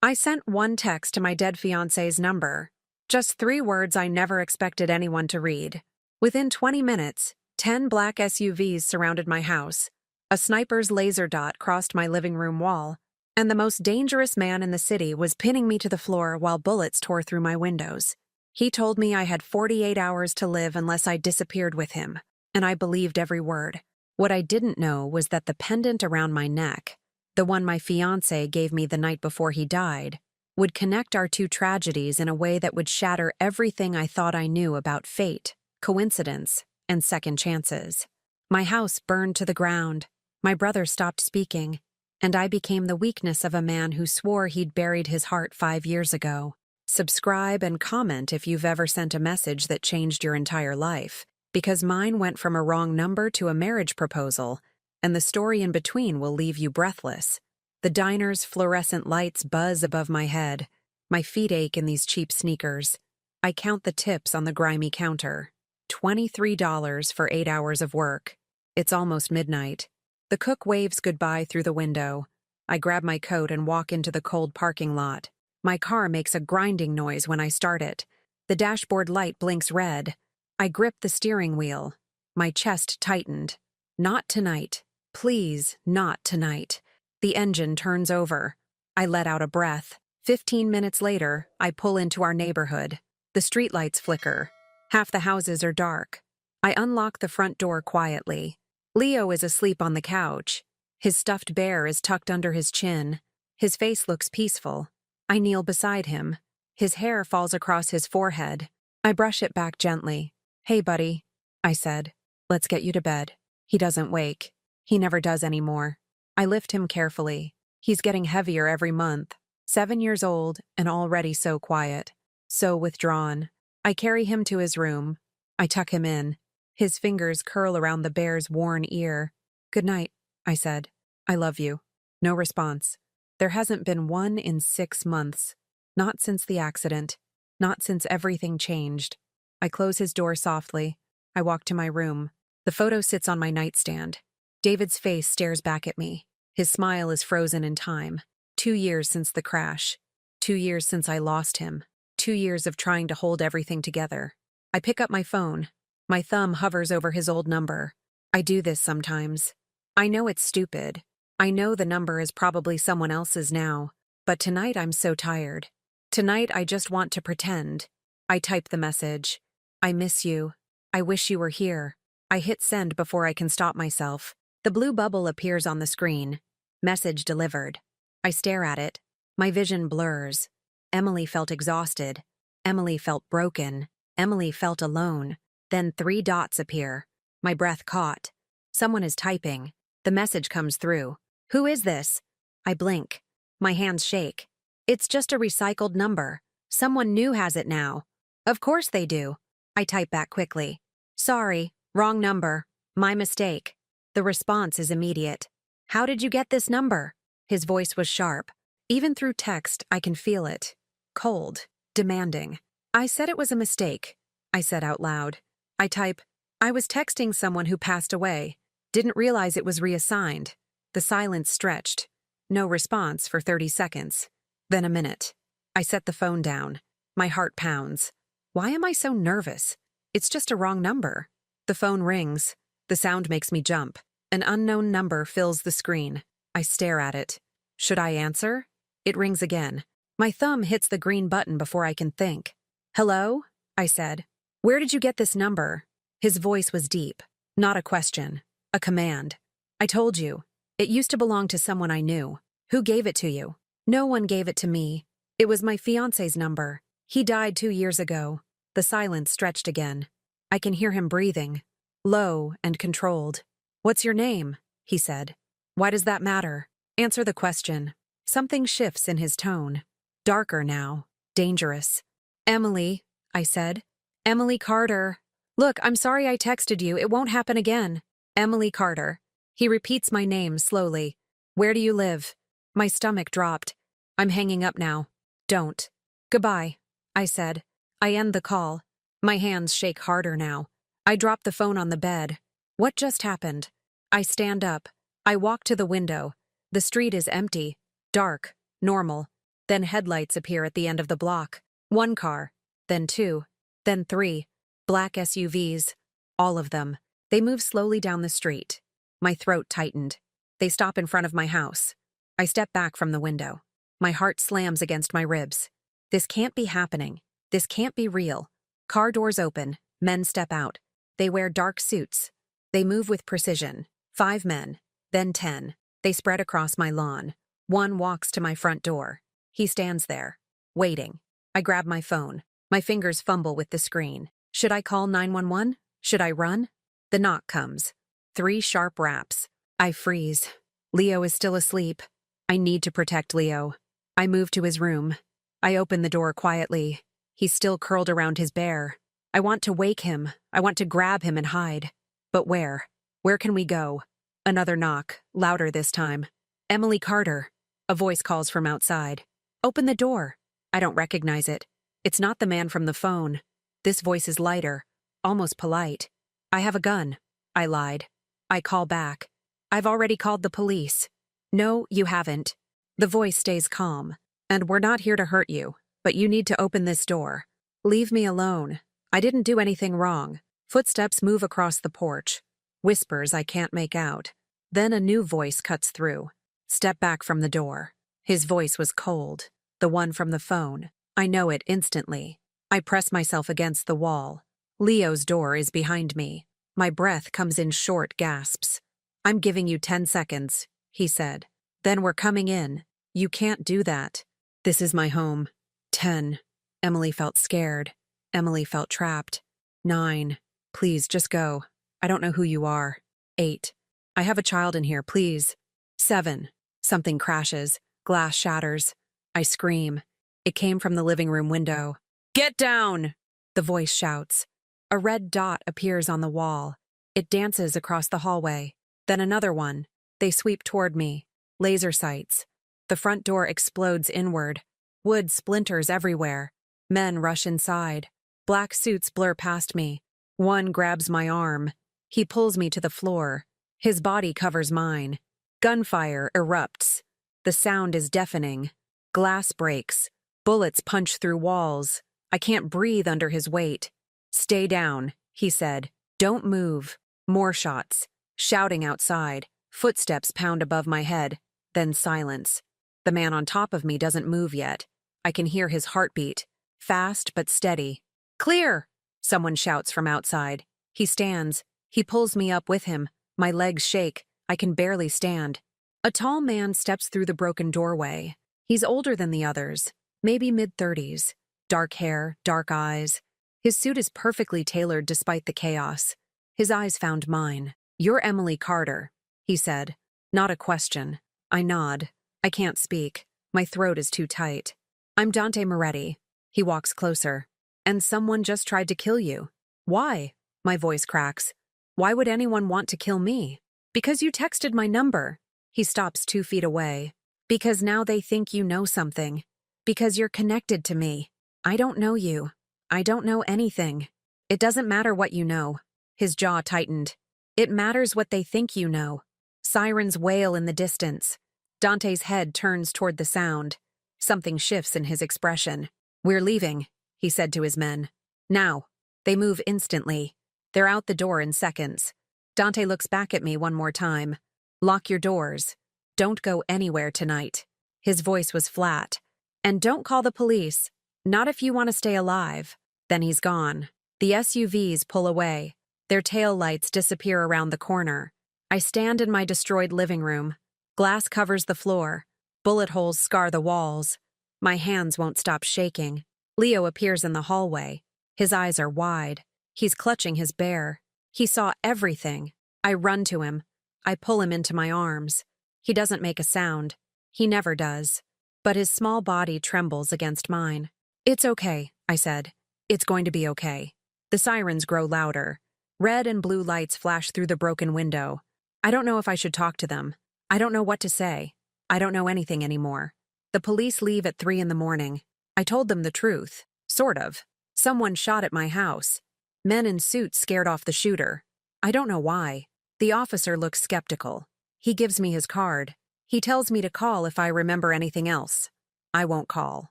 I sent one text to my dead fiancé's number. Just 3 words I never expected anyone to read. Within 20 minutes, 10 black SUVs surrounded my house. A sniper's laser dot crossed my living room wall, and the most dangerous man in the city was pinning me to the floor while bullets tore through my windows. He told me I had 48 hours to live unless I disappeared with him, and I believed every word. What I didn't know was that the pendant around my neck, the one my fiancé gave me the night before he died, would connect our two tragedies in a way that would shatter everything I thought I knew about fate, coincidence, and second chances. My house burned to the ground, my brother stopped speaking, and I became the weakness of a man who swore he'd buried his heart 5 years ago. Subscribe and comment if you've ever sent a message that changed your entire life, because mine went from a wrong number to a marriage proposal, and the story in between will leave you breathless. The diner's fluorescent lights buzz above my head. My feet ache in these cheap sneakers. I count the tips on the grimy counter. $23 for 8 hours of work. It's almost midnight. The cook waves goodbye through the window. I grab my coat and walk into the cold parking lot. My car makes a grinding noise when I start it. The dashboard light blinks red. I grip the steering wheel. My chest tightened. Not tonight. Please, not tonight. The engine turns over. I let out a breath. 15 minutes later, I pull into our neighborhood. The streetlights flicker. Half the houses are dark. I unlock the front door quietly. Leo is asleep on the couch. His stuffed bear is tucked under his chin. His face looks peaceful. I kneel beside him. His hair falls across his forehead. I brush it back gently. "Hey, buddy," I said. "Let's get you to bed." He doesn't wake. He never does anymore. I lift him carefully. He's getting heavier every month. 7 years old and already so quiet, so withdrawn. I carry him to his room. I tuck him in. His fingers curl around the bear's worn ear. "Good night," I said. "I love you." No response. There hasn't been one in 6 months. Not since the accident. Not since everything changed. I close his door softly. I walk to my room. The photo sits on my nightstand. David's face stares back at me. His smile is frozen in time. 2 years since the crash. 2 years since I lost him. 2 years of trying to hold everything together. I pick up my phone. My thumb hovers over his old number. I do this sometimes. I know it's stupid. I know the number is probably someone else's now. But tonight I'm so tired. Tonight I just want to pretend. I type the message. "I miss you. I wish you were here." I hit send before I can stop myself. The blue bubble appears on the screen. Message delivered. I stare at it. My vision blurs. Emily felt exhausted. Emily felt broken. Emily felt alone. Then 3 dots appear. My breath caught. Someone is typing. The message comes through. "Who is this?" I blink. My hands shake. It's just a recycled number. Someone new has it now. Of course they do. I type back quickly. "Sorry, wrong number. My mistake." The response is immediate. "How did you get this number?" His voice was sharp. Even through text, I can feel it. Cold. Demanding. "I said it was a mistake," I said out loud. I type, "I was texting someone who passed away. Didn't realize it was reassigned." The silence stretched. No response for 30 seconds. Then a minute. I set the phone down. My heart pounds. Why am I so nervous? It's just a wrong number. The phone rings. The sound makes me jump. An unknown number fills the screen. I stare at it. Should I answer? It rings again. My thumb hits the green button before I can think. "Hello?" I said. "Where did you get this number?" His voice was deep. Not a question. A command. "I told you. It used to belong to someone I knew. Who gave it to you?" "No one gave it to me. It was my fiancé's number. He died 2 years ago." The silence stretched again. I can hear him breathing. Low and controlled. "What's your name?" he said. "Why does that matter?" "Answer the question." Something shifts in his tone. Darker now. Dangerous. "Emily," I said. "Emily Carter." "Look, I'm sorry I texted you. It won't happen again." "Emily Carter." He repeats my name slowly. "Where do you live?" My stomach dropped. "I'm hanging up now." "Don't." "Goodbye," I said. I end the call. My hands shake harder now. I drop the phone on the bed. What just happened? I stand up. I walk to the window. The street is empty. Dark. Normal. Then headlights appear at the end of the block. One car, then two, then three. Black SUVs. All of them. They move slowly down the street. My throat tightened. They stop in front of my house. I step back from the window. My heart slams against my ribs. This can't be happening. This can't be real. Car doors open. Men step out. They wear dark suits. They move with precision. 5 men, then 10. They spread across my lawn. One walks to my front door. He stands there, waiting. I grab my phone. My fingers fumble with the screen. Should I call 911? Should I run? The knock comes. 3 sharp raps. I freeze. Leo is still asleep. I need to protect Leo. I move to his room. I open the door quietly. He's still curled around his bear. I want to wake him. I want to grab him and hide. But where? Where can we go? Another knock, louder this time. Emily Carter. A voice calls from outside. Open the door. I don't recognize it. It's not the man from the phone. This voice is lighter, almost polite. I have a gun. I lied. I call back. I've already called the police. No, you haven't. The voice stays calm. And we're not here to hurt you, but you need to open this door. Leave me alone. I didn't do anything wrong. Footsteps move across the porch. Whispers I can't make out. Then a new voice cuts through. Step back from the door. His voice was cold. The one from the phone. I know it instantly. I press myself against the wall. Leo's door is behind me. My breath comes in short gasps. I'm giving you 10 seconds, he said. Then we're coming in. You can't do that. This is my home. 10. Emily felt scared. Emily felt trapped. 9. Please, just go. I don't know who you are. 8. I have a child in here, please. 7. Something crashes. Glass shatters. I scream. It came from the living room window. Get down! The voice shouts. A red dot appears on the wall. It dances across the hallway. Then another one. They sweep toward me. Laser sights. The front door explodes inward. Wood splinters everywhere. Men rush inside. Black suits blur past me. One grabs my arm. He pulls me to the floor. His body covers mine. Gunfire erupts. The sound is deafening. Glass breaks. Bullets punch through walls. I can't breathe under his weight. Stay down, he said. Don't move. More shots. Shouting outside. Footsteps pound above my head. Then silence. The man on top of me doesn't move yet. I can hear his heartbeat. Fast but steady. Clear! Someone shouts from outside. He stands. He pulls me up with him. My legs shake. I can barely stand. A tall man steps through the broken doorway. He's older than the others. Maybe mid-30s. Dark hair, dark eyes. His suit is perfectly tailored despite the chaos. His eyes found mine. You're Emily Carter, he said. Not a question. I nod. I can't speak. My throat is too tight. I'm Dante Moretti. He walks closer. And someone just tried to kill you. Why? My voice cracks. Why would anyone want to kill me? Because you texted my number. He stops 2 feet away. Because now they think you know something. Because you're connected to me. I don't know you. I don't know anything. It doesn't matter what you know. His jaw tightened. It matters what they think you know. Sirens wail in the distance. Dante's head turns toward the sound. Something shifts in his expression. We're leaving, he said to his men. Now. They move instantly. They're out the door in seconds. Dante looks back at me one more time. Lock your doors. Don't go anywhere tonight. His voice was flat. And don't call the police. Not if you want to stay alive. Then he's gone. The SUVs pull away. Their tail lights disappear around the corner. I stand in my destroyed living room. Glass covers the floor. Bullet holes scar the walls. My hands won't stop shaking. Leo appears in the hallway. His eyes are wide. He's clutching his bear. He saw everything. I run to him. I pull him into my arms. He doesn't make a sound. He never does. But his small body trembles against mine. It's okay, I said. It's going to be okay. The sirens grow louder. Red and blue lights flash through the broken window. I don't know if I should talk to them. I don't know what to say. I don't know anything anymore. The police leave at 3 in the morning. I told them the truth. Sort of. Someone shot at my house. Men in suits scared off the shooter. I don't know why. The officer looks skeptical. He gives me his card. He tells me to call if I remember anything else. I won't call.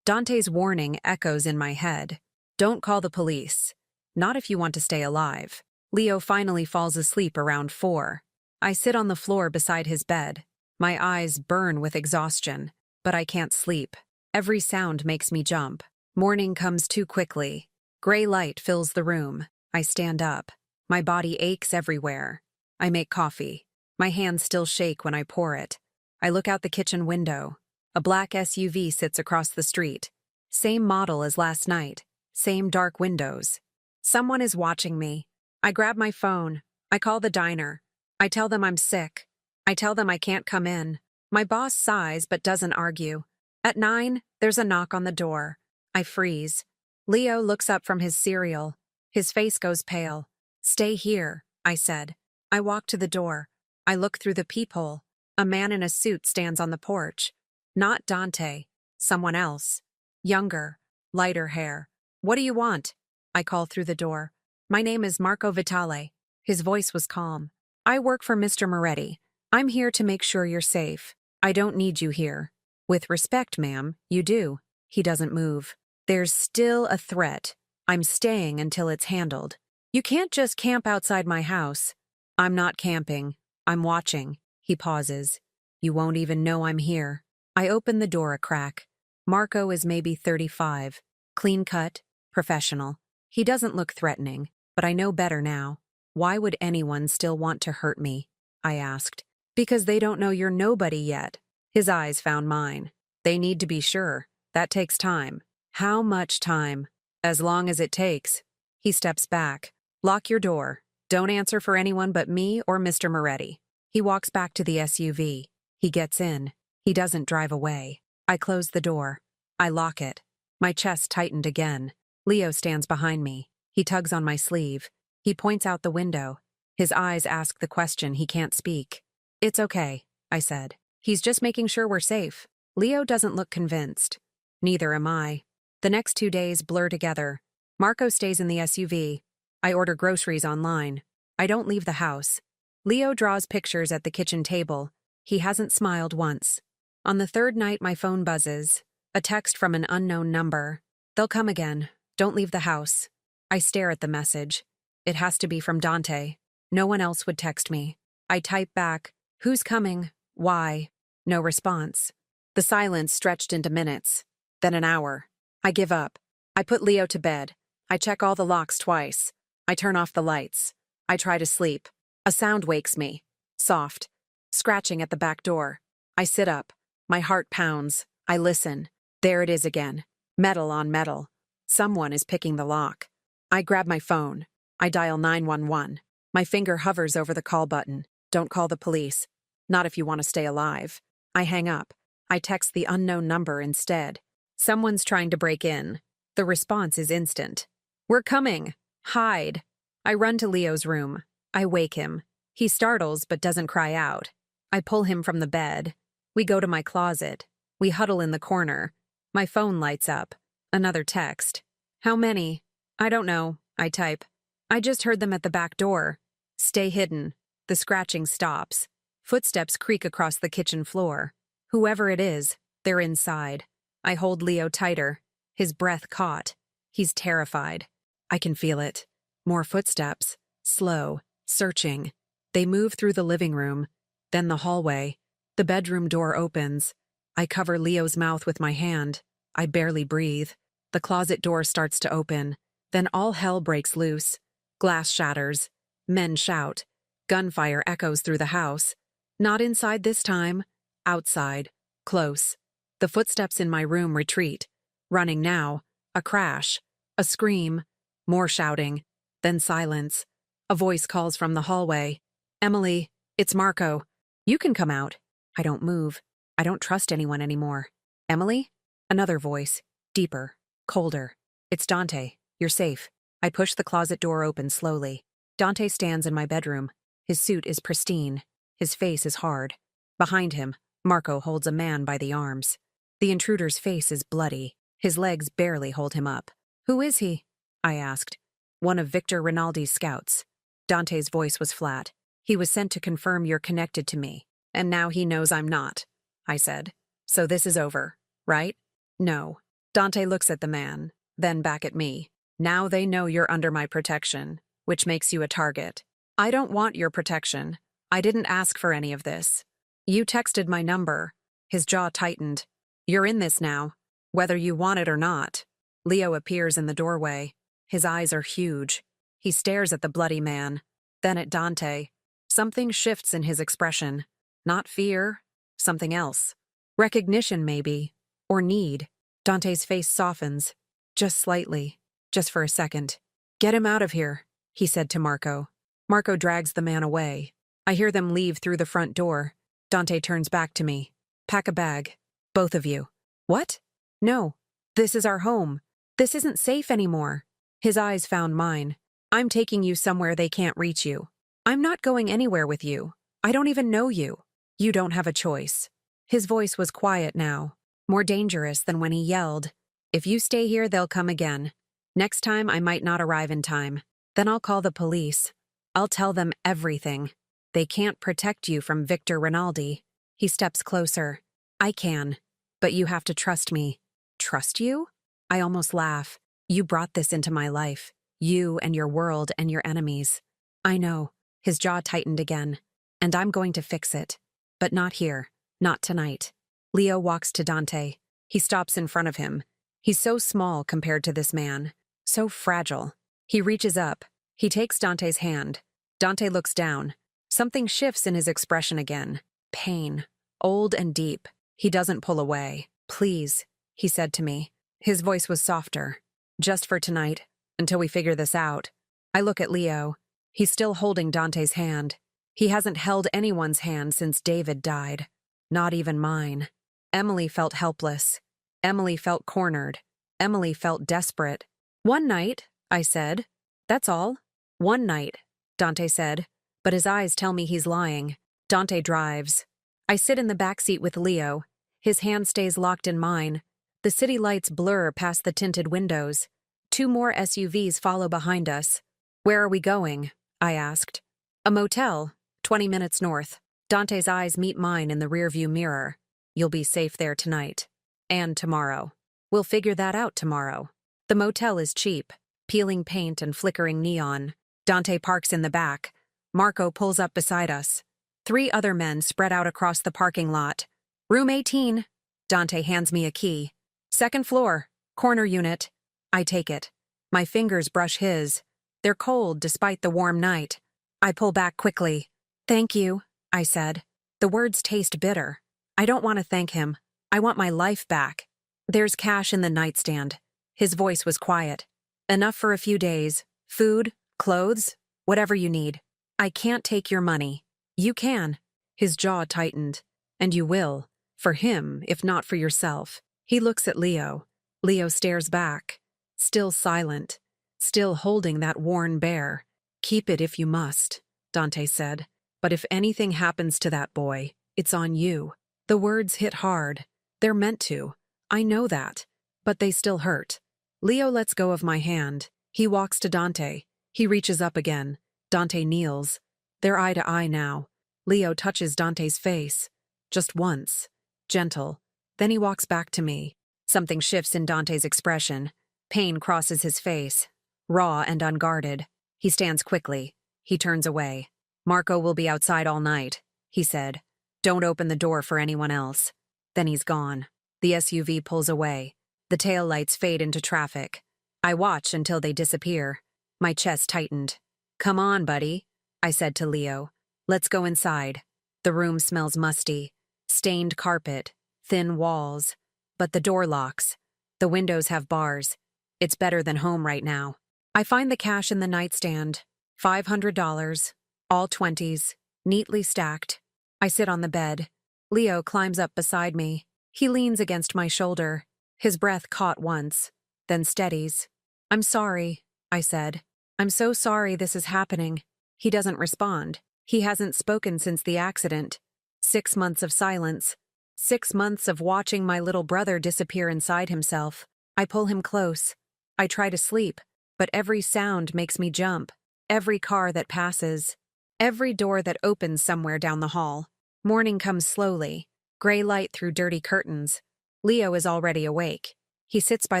Dante's warning echoes in my head. Don't call the police. Not if you want to stay alive. Leo finally falls asleep around 4. I sit on the floor beside his bed. My eyes burn with exhaustion, but I can't sleep. Every sound makes me jump. Morning comes too quickly. Gray light fills the room. I stand up. My body aches everywhere. I make coffee. My hands still shake when I pour it. I look out the kitchen window. A black SUV sits across the street. Same model as last night. Same dark windows. Someone is watching me. I grab my phone. I call the diner. I tell them I'm sick. I tell them I can't come in. My boss sighs but doesn't argue. At 9, there's a knock on the door. I freeze. Leo looks up from his cereal. His face goes pale. Stay here, I said. I walk to the door. I look through the peephole. A man in a suit stands on the porch. Not Dante. Someone else. Younger. Lighter hair. What do you want? I call through the door. My name is Marco Vitale. His voice was calm. I work for Mr. Moretti. I'm here to make sure you're safe. I don't need you here. With respect, ma'am, you do. He doesn't move. There's still a threat. I'm staying until it's handled. You can't just camp outside my house. I'm not camping. I'm watching. He pauses. You won't even know I'm here. I open the door a crack. Marco is maybe 35. Clean-cut, professional. He doesn't look threatening, but I know better now. Why would anyone still want to hurt me? I asked. Because they don't know you're nobody yet. His eyes found mine. They need to be sure. That takes time. How much time? As long as it takes. He steps back. Lock your door. Don't answer for anyone but me or Mr. Moretti. He walks back to the SUV. He gets in. He doesn't drive away. I close the door. I lock it. My chest tightened again. Leo stands behind me. He tugs on my sleeve. He points out the window. His eyes ask the question he can't speak. It's okay, I said. He's just making sure we're safe. Leo doesn't look convinced. Neither am I. The next 2 days blur together. Marco stays in the SUV. I order groceries online. I don't leave the house. Leo draws pictures at the kitchen table. He hasn't smiled once. On the 3rd night, my phone buzzes. A text from an unknown number. They'll come again. Don't leave the house. I stare at the message. It has to be from Dante. No one else would text me. I type back, who's coming? Why? No response. The silence stretched into minutes. Then an hour. I give up. I put Leo to bed. I check all the locks twice. I turn off the lights. I try to sleep. A sound wakes me. Soft. Scratching at the back door. I sit up. My heart pounds. I listen. There it is again. Metal on metal. Someone is picking the lock. I grab my phone. I dial 911. My finger hovers over the call button. Don't call the police. Not if you want to stay alive. I hang up. I text the unknown number instead. Someone's trying to break in. The response is instant. We're coming. Hide. I run to Leo's room. I wake him. He startles but doesn't cry out. I pull him from the bed. We go to my closet. We huddle in the corner. My phone lights up. Another text. How many? I don't know. I type. I just heard them at the back door. Stay hidden. The scratching stops. Footsteps creak across the kitchen floor. Whoever it is, they're inside. I hold Leo tighter. His breath caught. He's terrified. I can feel it. More footsteps. Slow. Searching. They move through the living room. Then the hallway. The bedroom door opens. I cover Leo's mouth with my hand. I barely breathe. The closet door starts to open. Then all hell breaks loose. Glass shatters. Men shout. Gunfire echoes through the house. Not inside this time. Outside. Close. The footsteps in my room retreat. Running now. A crash. A scream. More shouting. Then silence. A voice calls from the hallway. Emily, it's Marco. You can come out. I don't move. I don't trust anyone anymore. Emily? Another voice. Deeper. Colder. It's Dante. You're safe. I push the closet door open slowly. Dante stands in my bedroom. His suit is pristine. His face is hard. Behind him, Marco holds a man by the arms. The intruder's face is bloody. His legs barely hold him up. Who is he? I asked. One of Victor Rinaldi's scouts. Dante's voice was flat. He was sent to confirm you're connected to me. And now he knows I'm not, I said. So this is over, right? No. Dante looks at the man, then back at me. Now they know you're under my protection, which makes you a target. I don't want your protection. I didn't ask for any of this. You texted my number. His jaw tightened. You're in this now, whether you want it or not. Leo appears in the doorway. His eyes are huge. He stares at the bloody man, then at Dante. Something shifts in his expression. Not fear, something else. Recognition, maybe, or need. Dante's face softens, just slightly, just for a second. Get him out of here, he said to Marco. Marco drags the man away. I hear them leave through the front door. Dante turns back to me. Pack a bag. Both of you. What? No. This is our home. This isn't safe anymore. His eyes found mine. I'm taking you somewhere they can't reach you. I'm not going anywhere with you. I don't even know you. You don't have a choice. His voice was quiet now, more dangerous than when he yelled. If you stay here, they'll come again. Next time, I might not arrive in time. Then I'll call the police. I'll tell them everything. They can't protect you from Victor Rinaldi. He steps closer. I can, but you have to trust me. Trust you? I almost laugh. You brought this into my life. You and your world and your enemies. I know. His jaw tightened again. And I'm going to fix it. But not here. Not tonight. Leo walks to Dante. He stops in front of him. He's so small compared to this man. So fragile. He reaches up. He takes Dante's hand. Dante looks down. Something shifts in his expression again. Pain. Old and deep. He doesn't pull away. Please, he said to me. His voice was softer. Just for tonight, until we figure this out. I look at Leo. He's still holding Dante's hand. He hasn't held anyone's hand since David died. Not even mine. Emily felt helpless. Emily felt cornered. Emily felt desperate. One night, I said. That's all. One night, Dante said, but his eyes tell me he's lying. Dante drives. I sit in the back seat with Leo. His hand stays locked in mine. The city lights blur past the tinted windows. 2 more SUVs follow behind us. Where are we going? I asked. A motel, 20 minutes north. Dante's eyes meet mine in the rearview mirror. You'll be safe there tonight. And tomorrow. We'll figure that out tomorrow. The motel is cheap. Peeling paint and flickering neon. Dante parks in the back. Marco pulls up beside us. 3 other men spread out across the parking lot. Room 18. Dante hands me a key. 2nd floor. Corner unit. I take it. My fingers brush his. They're cold despite the warm night. I pull back quickly. Thank you, I said. The words taste bitter. I don't want to thank him. I want my life back. There's cash in the nightstand. His voice was quiet. Enough for a few days. Food, clothes, whatever you need. I can't take your money. You can. His jaw tightened. And you will. For him, if not for yourself. He looks at Leo. Leo stares back. Still silent. Still holding that worn bear. Keep it if you must, Dante said. But if anything happens to that boy, it's on you. The words hit hard. They're meant to. I know that. But they still hurt. Leo lets go of my hand. He walks to Dante. He reaches up again. Dante kneels. They're eye to eye now. Leo touches Dante's face. Just once. Gentle. Then he walks back to me. Something shifts in Dante's expression. Pain crosses his face. Raw and unguarded. He stands quickly. He turns away. Marco will be outside all night, he said. Don't open the door for anyone else. Then he's gone. The SUV pulls away. The taillights fade into traffic. I watch until they disappear. My chest tightened. Come on, buddy, I said to Leo. Let's go inside. The room smells musty. Stained carpet. Thin walls. But the door locks. The windows have bars. It's better than home right now. I find the cash in the nightstand. $500. All 20s. Neatly stacked. I sit on the bed. Leo climbs up beside me. He leans against my shoulder. His breath caught once. Then steadies. I'm sorry, I said. I'm so sorry this is happening. He doesn't respond. He hasn't spoken since the accident. 6 months of silence. 6 months of watching my little brother disappear inside himself. I pull him close. I try to sleep, but every sound makes me jump. Every car that passes. Every door that opens somewhere down the hall. Morning comes slowly. Gray light through dirty curtains. Leo is already awake. He sits by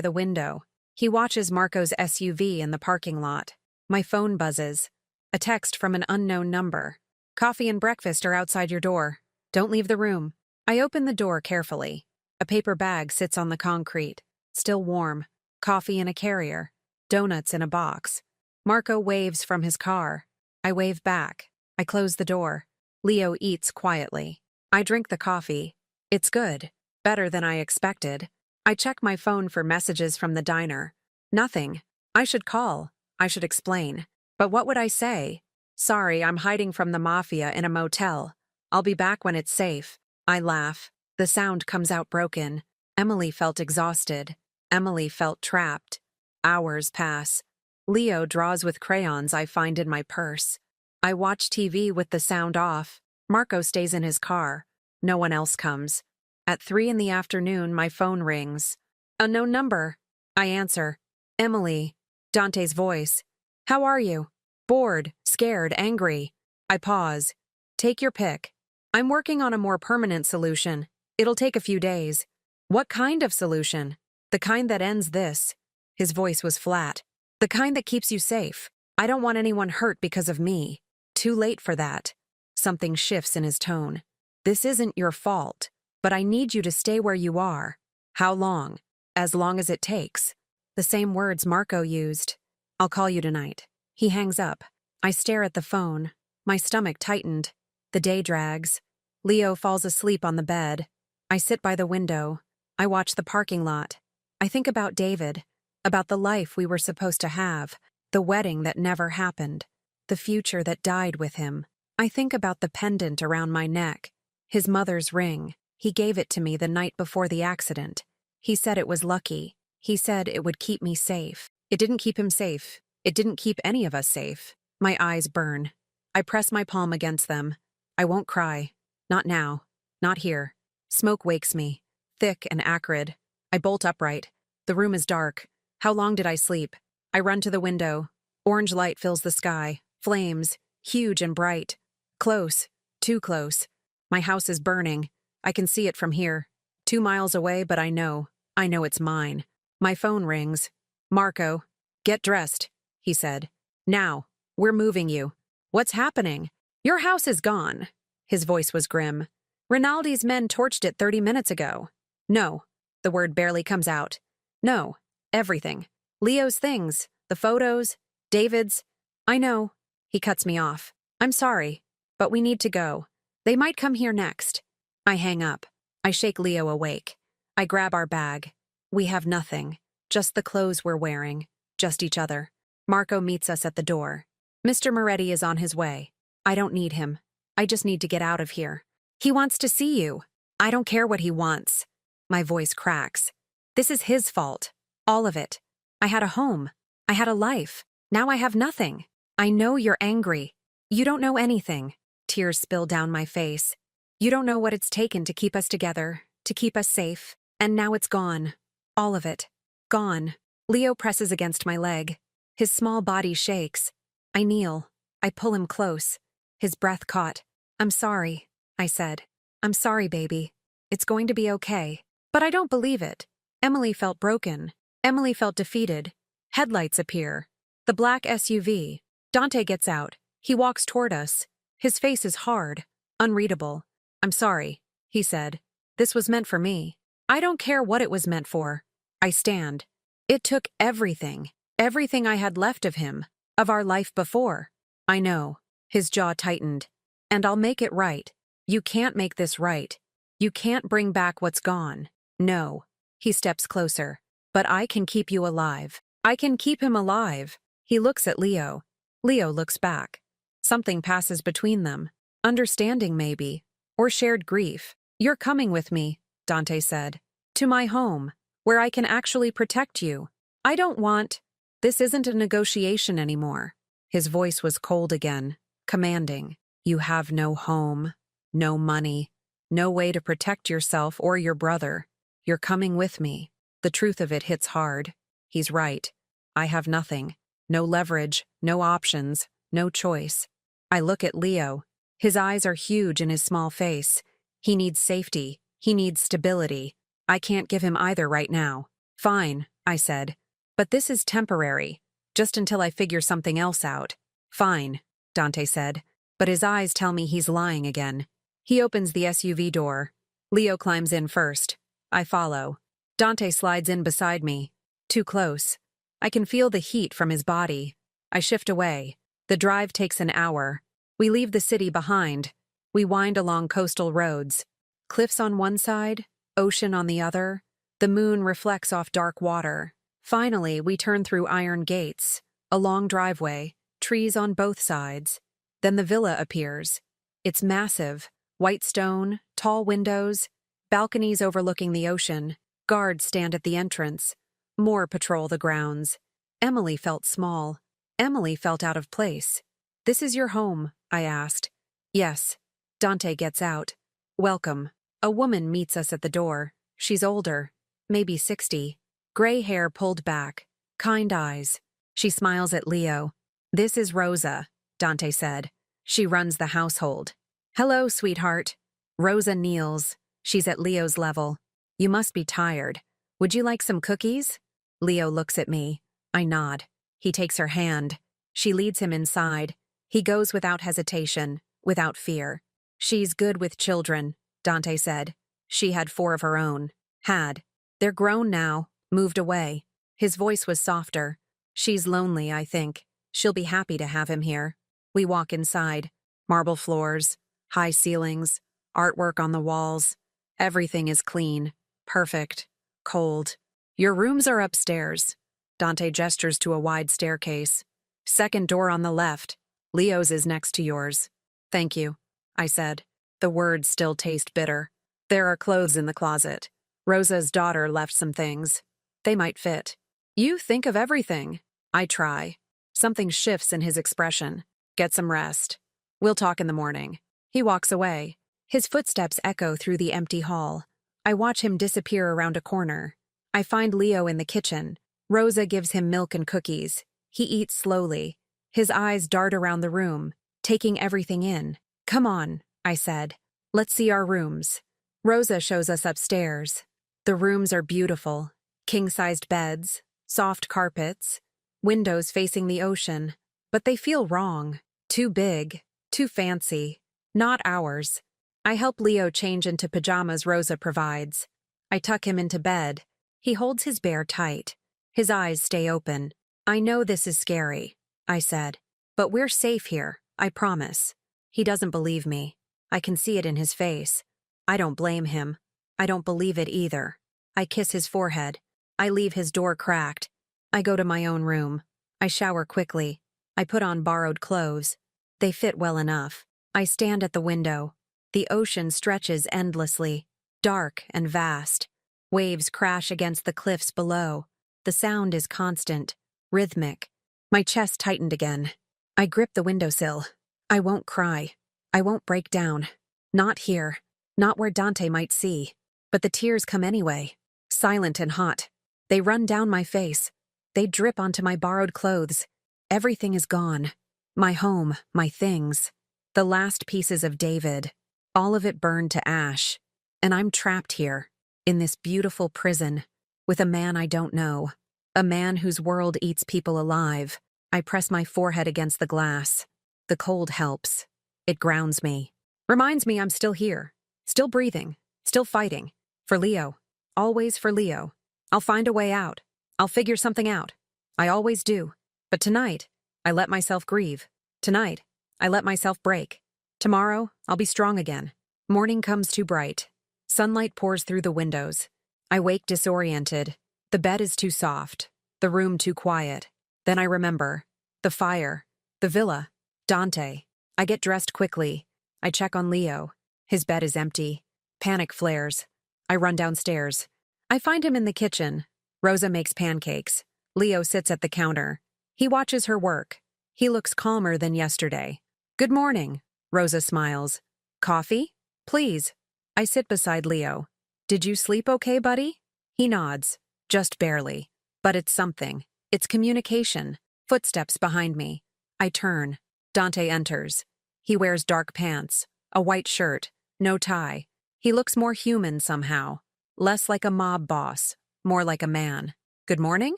the window. He watches Marco's SUV in the parking lot. My phone buzzes. A text from an unknown number. Coffee and breakfast are outside your door. Don't leave the room. I open the door carefully. A paper bag sits on the concrete. Still warm. Coffee in a carrier. Donuts in a box. Marco waves from his car. I wave back. I close the door. Leo eats quietly. I drink the coffee. It's good. Better than I expected. I check my phone for messages from the diner. Nothing. I should call. I should explain. But what would I say? Sorry, I'm hiding from the Mafia in a motel. I'll be back when it's safe. I laugh. The sound comes out broken. Emily felt exhausted. Emily felt trapped. Hours pass. Leo draws with crayons I find in my purse. I watch TV with the sound off. Marco stays in his car. No one else comes. At 3 p.m, my phone rings. Unknown number. I answer. Emily. Dante's voice. How are you? Bored, scared, angry. I pause. Take your pick. I'm working on a more permanent solution. It'll take a few days. What kind of solution? The kind that ends this. His voice was flat. The kind that keeps you safe. I don't want anyone hurt because of me. Too late for that. Something shifts in his tone. This isn't your fault, but I need you to stay where you are. How long? As long as it takes. The same words Marco used. I'll call you tonight. He hangs up. I stare at the phone. My stomach tightened. The day drags. Leo falls asleep on the bed. I sit by the window. I watch the parking lot. I think about David, about the life we were supposed to have, the wedding that never happened, the future that died with him. I think about the pendant around my neck, his mother's ring. He gave it to me the night before the accident. He said it was lucky. He said it would keep me safe. It didn't keep him safe. It didn't keep any of us safe. My eyes burn. I press my palm against them. I won't cry. Not now. Not here. Smoke wakes me. Thick and acrid. I bolt upright. The room is dark. How long did I sleep? I run to the window. Orange light fills the sky. Flames. Huge and bright. Close. Too close. My house is burning. I can see it from here. 2 miles away, but I know. I know it's mine. My phone rings. Marco. Get dressed, he said. Now. We're moving you. What's happening? Your house is gone. His voice was grim. Rinaldi's men torched it 30 minutes ago. No. The word barely comes out. No. Everything. Leo's things. The photos. David's. I know. He cuts me off. I'm sorry, but we need to go. They might come here next. I hang up. I shake Leo awake. I grab our bag. We have nothing. Just the clothes we're wearing. Just each other. Marco meets us at the door. Mr. Moretti is on his way. I don't need him. I just need to get out of here. He wants to see you. I don't care what he wants. My voice cracks. This is his fault. All of it. I had a home. I had a life. Now I have nothing. I know you're angry. You don't know anything. Tears spill down my face. You don't know what it's taken to keep us together, to keep us safe. And now it's gone. All of it. Gone. Leo presses against my leg. His small body shakes. I kneel. I pull him close. His breath caught. I'm sorry, I said. I'm sorry, baby. It's going to be okay. But I don't believe it. Emily felt broken. Emily felt defeated. Headlights appear. The black SUV. Dante gets out. He walks toward us. His face is hard, unreadable. I'm sorry, he said. This was meant for me. I don't care what it was meant for. I stand. It took everything. Everything I had left of him, of our life before. I know. His jaw tightened. And I'll make it right. You can't make this right. You can't bring back what's gone. No. He steps closer. But I can keep you alive. I can keep him alive. He looks at Leo. Leo looks back. Something passes between them. Understanding, maybe. Or shared grief. You're coming with me, Dante said. To my home, where I can actually protect you. I don't want... This isn't a negotiation anymore. His voice was cold again, commanding. You have no home, no money, no way to protect yourself or your brother. You're coming with me. The truth of it hits hard. He's right. I have nothing. No leverage, no options, no choice. I look at Leo. His eyes are huge in his small face. He needs safety. He needs stability. I can't give him either right now. Fine, I said. But this is temporary, just until I figure something else out. Fine, Dante said, but his eyes tell me he's lying again. He opens the SUV door. Leo climbs in first. I follow. Dante slides in beside me. Too close. I can feel the heat from his body. I shift away. The drive takes an hour. We leave the city behind. We wind along coastal roads. Cliffs on one side, ocean on the other. The moon reflects off dark water. Finally, we turn through iron gates. A long driveway, trees on both sides. Then the villa appears. It's massive. White stone, tall windows, balconies overlooking the ocean. Guards stand at the entrance. More patrol the grounds. Emily felt small. Emily felt out of place. "This is your home?" I asked. "Yes." Dante gets out. "Welcome." A woman meets us at the door. She's older, maybe 60. Gray hair pulled back, kind eyes. She smiles at Leo. "This is Rosa," Dante said. "She runs the household." "Hello, sweetheart." Rosa kneels. She's at Leo's level. "You must be tired. Would you like some cookies?" Leo looks at me. I nod. He takes her hand. She leads him inside. He goes without hesitation, without fear. "She's good with children," Dante said. She had 4 of her own. Had. They're grown now, moved away. His voice was softer. "She's lonely, I think. She'll be happy to have him here." We walk inside. Marble floors, high ceilings, artwork on the walls. Everything is clean, perfect, cold. "Your rooms are upstairs." Dante gestures to a wide staircase. "Second door on the left. Leo's is next to yours." "Thank you," I said. The words still taste bitter. "There are clothes in the closet. Rosa's daughter left some things. They might fit." "You think of everything." I try. Something shifts in his expression. "Get some rest. We'll talk in the morning." He walks away. His footsteps echo through the empty hall. I watch him disappear around a corner. I find Leo in the kitchen. Rosa gives him milk and cookies. He eats slowly. His eyes dart around the room, taking everything in. "Come on," I said. "Let's see our rooms." Rosa shows us upstairs. The rooms are beautiful. King-sized beds, soft carpets, windows facing the ocean. But they feel wrong. Too big, too fancy. Not ours. I help Leo change into pajamas Rosa provides. I tuck him into bed. He holds his bear tight. His eyes stay open. "I know this is scary," I said. "But we're safe here, I promise." He doesn't believe me. I can see it in his face. I don't blame him. I don't believe it either. I kiss his forehead. I leave his door cracked. I go to my own room. I shower quickly. I put on borrowed clothes. They fit well enough. I stand at the window. The ocean stretches endlessly, dark and vast. Waves crash against the cliffs below. The sound is constant, rhythmic. My chest tightened again. I grip the windowsill. I won't cry. I won't break down. Not here. Not where Dante might see. But the tears come anyway, silent and hot. They run down my face. They drip onto my borrowed clothes. Everything is gone. My home, my things. The last pieces of David. All of it burned to ash. And I'm trapped here, in this beautiful prison, with a man I don't know. A man whose world eats people alive. I press my forehead against the glass. The cold helps. It grounds me. Reminds me I'm still here. Still breathing. Still fighting. For Leo. Always for Leo. I'll find a way out. I'll figure something out. I always do. But tonight, I let myself grieve. Tonight, I let myself break. Tomorrow, I'll be strong again. Morning comes too bright. Sunlight pours through the windows. I wake disoriented. The bed is too soft. The room too quiet. Then I remember. The fire. The villa. Dante. I get dressed quickly. I check on Leo. His bed is empty. Panic flares. I run downstairs. I find him in the kitchen. Rosa makes pancakes. Leo sits at the counter. He watches her work. He looks calmer than yesterday. "Good morning," Rosa smiles. "Coffee? Please." I sit beside Leo. "Did you sleep okay, buddy?" He nods. Just barely. But it's something. It's communication. Footsteps behind me. I turn. Dante enters. He wears dark pants, a white shirt, no tie. He looks more human somehow. Less like a mob boss, more like a man. "Good morning?"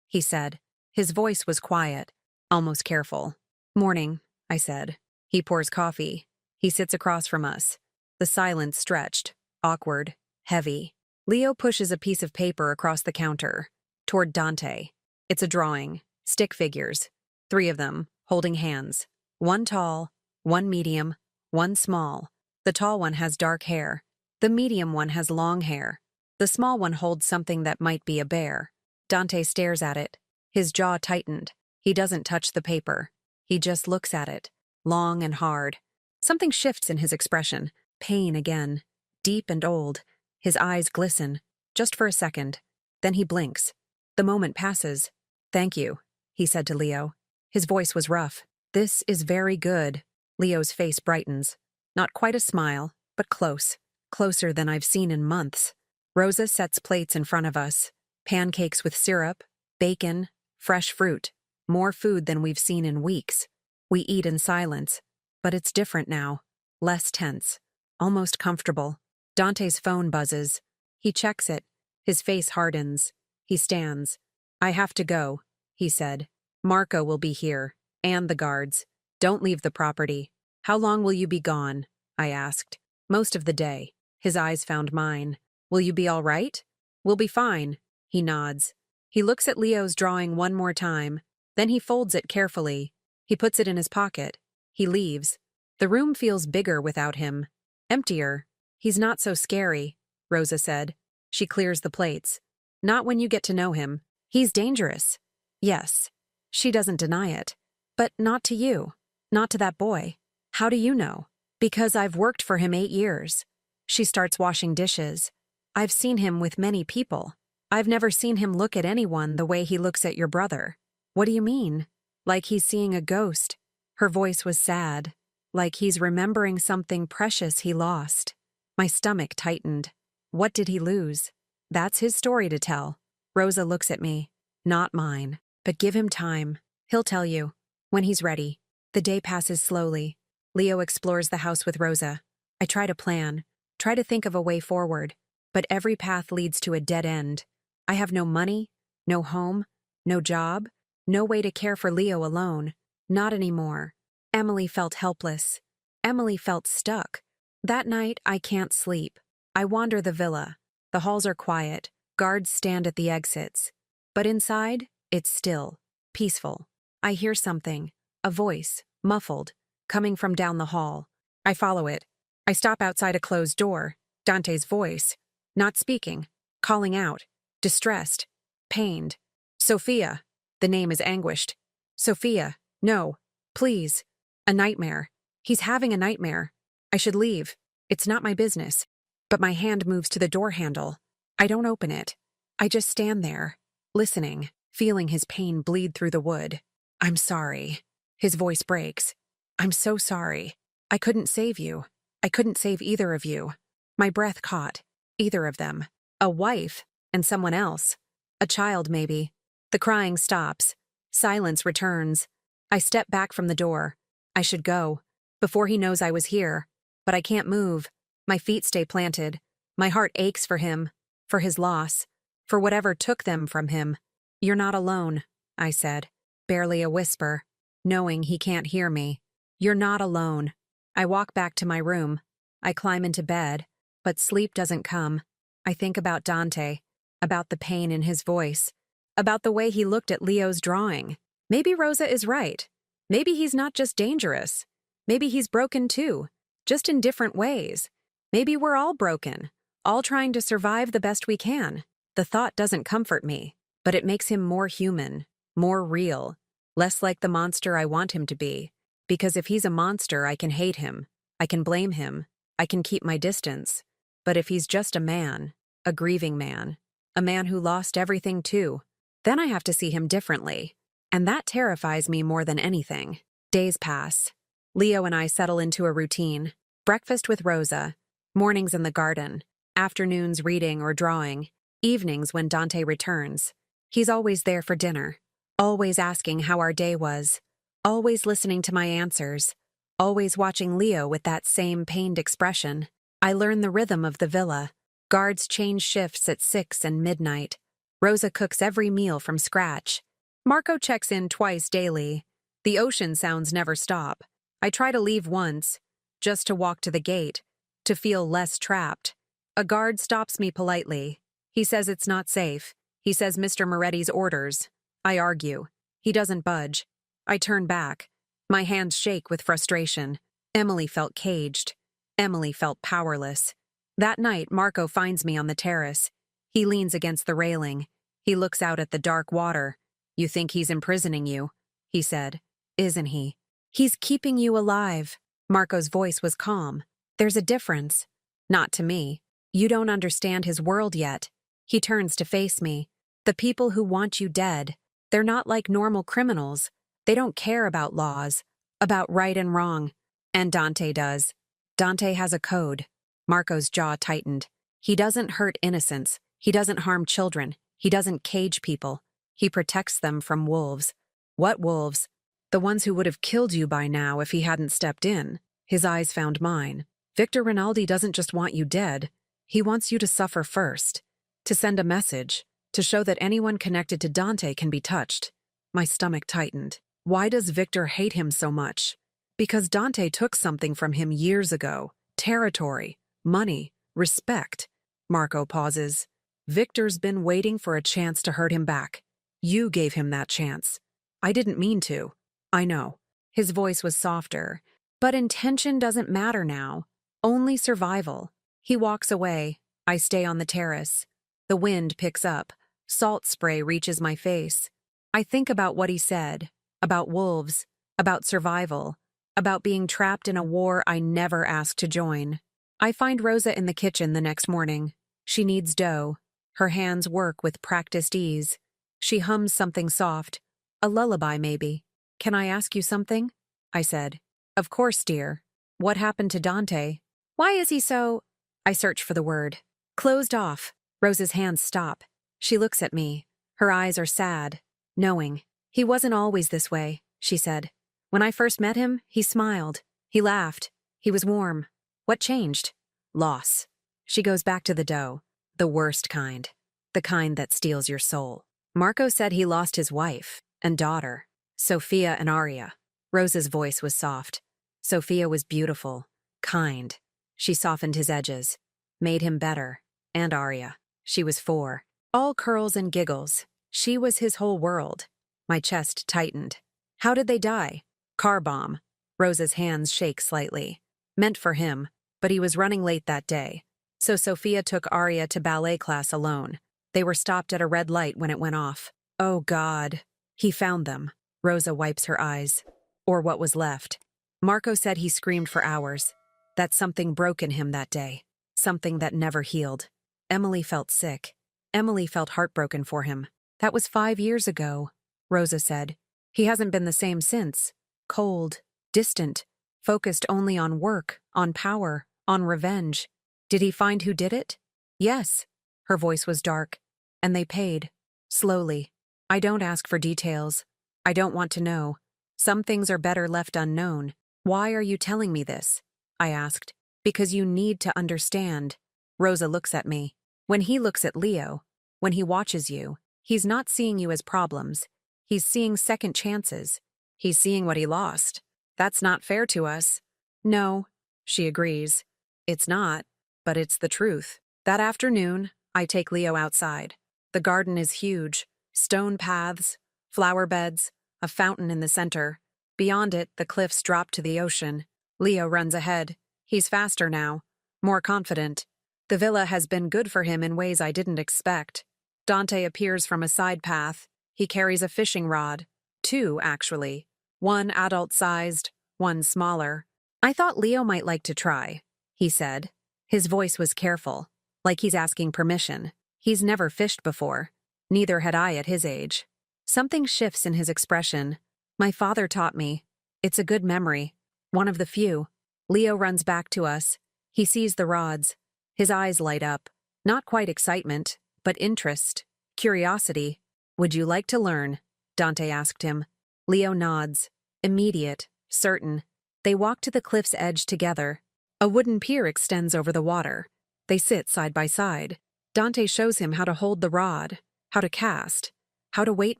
he said. His voice was quiet, almost careful. "Morning," I said. He pours coffee. He sits across from us. The silence stretched, awkward, heavy. Leo pushes a piece of paper across the counter, toward Dante. It's a drawing, stick figures. 3 of them, holding hands. One tall, one medium, one small. The tall one has dark hair. The medium one has long hair. The small one holds something that might be a bear. Dante stares at it. His jaw tightened. He doesn't touch the paper. He just looks at it, long and hard. Something shifts in his expression. Pain again. Deep and old. His eyes glisten, just for a second. Then he blinks. The moment passes. "Thank you," he said to Leo. His voice was rough. "This is very good." Leo's face brightens. Not quite a smile, but close. Closer than I've seen in months. Rosa sets plates in front of us. Pancakes with syrup, bacon, fresh fruit. More food than we've seen in weeks. We eat in silence. But it's different now. Less tense. Almost comfortable. Dante's phone buzzes. He checks it. His face hardens. He stands. "I have to go," he said. "Marco will be here. And the guards. Don't leave the property." "How long will you be gone?" I asked. "Most of the day." His eyes found mine. "Will you be all right?" "We'll be fine." He nods. He looks at Leo's drawing one more time. Then he folds it carefully. He puts it in his pocket. He leaves. The room feels bigger without him. Emptier. "He's not so scary," Rosa said. She clears the plates. "Not when you get to know him. He's dangerous." "Yes." She doesn't deny it. "But not to you. Not to that boy." "How do you know?" "Because I've worked for him 8 years." She starts washing dishes. "I've seen him with many people. I've never seen him look at anyone the way he looks at your brother." "What do you mean?" "Like he's seeing a ghost." Her voice was sad. Like he's remembering something precious he lost. My stomach tightened. What did he lose? That's his story to tell. Rosa looks at me. Not mine. But give him time. He'll tell you. When he's ready. The day passes slowly. Leo explores the house with Rosa. I try to plan. Try to think of a way forward. But every path leads to a dead end. I have no money, no home, no job, no way to care for Leo alone. Not anymore. Emily felt helpless. Emily felt stuck. That night, I can't sleep. I wander the villa. The halls are quiet. Guards stand at the exits. But inside, it's still, peaceful. I hear something, a voice, muffled, coming from down the hall. I follow it. I stop outside a closed door. Dante's voice. Not speaking. Calling out. Distressed. Pained. "Sophia." The name is anguished. "Sophia. No. Please." A nightmare. He's having a nightmare. I should leave. It's not my business. But my hand moves to the door handle. I don't open it. I just stand there, listening, feeling his pain bleed through the wood. "I'm sorry." His voice breaks. "I'm so sorry. I couldn't save you. I couldn't save either of you." My breath caught. Either of them. A wife and someone else. A child, maybe. The crying stops. Silence returns. I step back from the door. I should go. Before he knows I was here. But I can't move. My feet stay planted. My heart aches for him. For his loss. For whatever took them from him. "You're not alone," I said. Barely a whisper. Knowing he can't hear me. "You're not alone." I walk back to my room. I climb into bed. But sleep doesn't come. I think about Dante. About the pain in his voice. About the way he looked at Leo's drawing. Maybe Rosa is right. Maybe he's not just dangerous. Maybe he's broken too. Just in different ways. Maybe we're all broken. All trying to survive the best we can. The thought doesn't comfort me. But it makes him more human. More real. Less like the monster I want him to be. Because if he's a monster, I can hate him. I can blame him. I can keep my distance. But if he's just a man, a grieving man, a man who lost everything too, then I have to see him differently. And that terrifies me more than anything. Days pass. Leo and I settle into a routine. Breakfast with Rosa. Mornings in the garden. Afternoons reading or drawing. Evenings when Dante returns. He's always there for dinner. Always asking how our day was. Always listening to my answers. Always watching Leo with that same pained expression. I learn the rhythm of the villa. Guards change shifts at 6 and midnight. Rosa cooks every meal from scratch. Marco checks in twice daily. The ocean sounds never stop. I try to leave once, just to walk to the gate, to feel less trapped. A guard stops me politely. He says it's not safe. He says Mr. Moretti's orders. I argue. He doesn't budge. I turn back. My hands shake with frustration. Emily felt caged. Emily felt powerless. That night, Marco finds me on the terrace. He leans against the railing. He looks out at the dark water. "You think he's imprisoning you," he said. "Isn't he? He's keeping you alive." Marco's voice was calm. "There's a difference." "Not to me. You don't understand his world yet." He turns to face me. "The people who want you dead, they're not like normal criminals. They don't care about laws, about right and wrong. And Dante does. Dante has a code." Marco's jaw tightened. "He doesn't hurt innocents. He doesn't harm children. He doesn't cage people. He protects them from wolves." "What wolves?" "The ones who would have killed you by now if he hadn't stepped in." His eyes found mine. "Victor Rinaldi doesn't just want you dead. He wants you to suffer first. To send a message. To show that anyone connected to Dante can be touched." My stomach tightened. Why does Victor hate him so much? Because Dante took something from him years ago. Territory, money, respect. Marco pauses. "Victor's been waiting for a chance to hurt him back. You gave him that chance." "I didn't mean to." "I know." His voice was softer. "But intention doesn't matter now. Only survival." He walks away. I stay on the terrace. The wind picks up. Salt spray reaches my face. I think about what he said. About wolves. About survival. About being trapped in a war I never asked to join. I find Rosa in the kitchen the next morning. She kneads dough. Her hands work with practiced ease. She hums something soft. A lullaby, maybe. "Can I ask you something?" I said. "Of course, dear." "What happened to Dante? Why is he so—" I search for the word. "Closed off." Rosa's hands stop. She looks at me. Her eyes are sad, knowing. "He wasn't always this way," she said. "When I first met him, he smiled. He laughed. He was warm. What changed?" "Loss." She goes back to the dough. "The worst kind. The kind that steals your soul." "Marco said he lost his wife and daughter, Sophia and Aria." Rosa's voice was soft. "Sophia was beautiful, kind. She softened his edges, made him better. And Aria. She was 4. All curls and giggles. She was his whole world." My chest tightened. "How did they die?" "Car bomb." Rosa's hands shake slightly. "Meant for him, but he was running late that day. So Sophia took Aria to ballet class alone. They were stopped at a red light when it went off." "Oh, God." "He found them." Rosa wipes her eyes. "Or what was left." "Marco said he screamed for hours. That something broke in him that day. Something that never healed." Emily felt sick. Emily felt heartbroken for him. "That was 5 years ago," Rosa said. "He hasn't been the same since. Cold, distant, focused only on work, on power, on revenge." "Did he find who did it?" "Yes." Her voice was dark. "And they paid. Slowly. I don't ask for details. I don't want to know. Some things are better left unknown." "Why are you telling me this?" I asked. "Because you need to understand." Rosa looks at me. "When he looks at Leo, when he watches you, he's not seeing you as problems. He's seeing second chances. He's seeing what he lost. That's not fair to us." "No," she agrees. "It's not, but it's the truth." That afternoon, I take Leo outside. The garden is huge. Stone paths, flower beds, a fountain in the center. Beyond it, the cliffs drop to the ocean. Leo runs ahead. He's faster now, more confident. The villa has been good for him in ways I didn't expect. Dante appears from a side path. He carries a fishing rod. 2, actually. One adult-sized, one smaller. "I thought Leo might like to try," he said. His voice was careful, like he's asking permission. He's never fished before. Neither had I at his age. Something shifts in his expression. "My father taught me. It's a good memory. One of the few." Leo runs back to us. He sees the rods. His eyes light up. Not quite excitement, but interest, curiosity. "Would you like to learn?" Dante asked him. Leo nods. Immediate, certain. They walk to the cliff's edge together. A wooden pier extends over the water. They sit side by side. Dante shows him how to hold the rod, how to cast, how to wait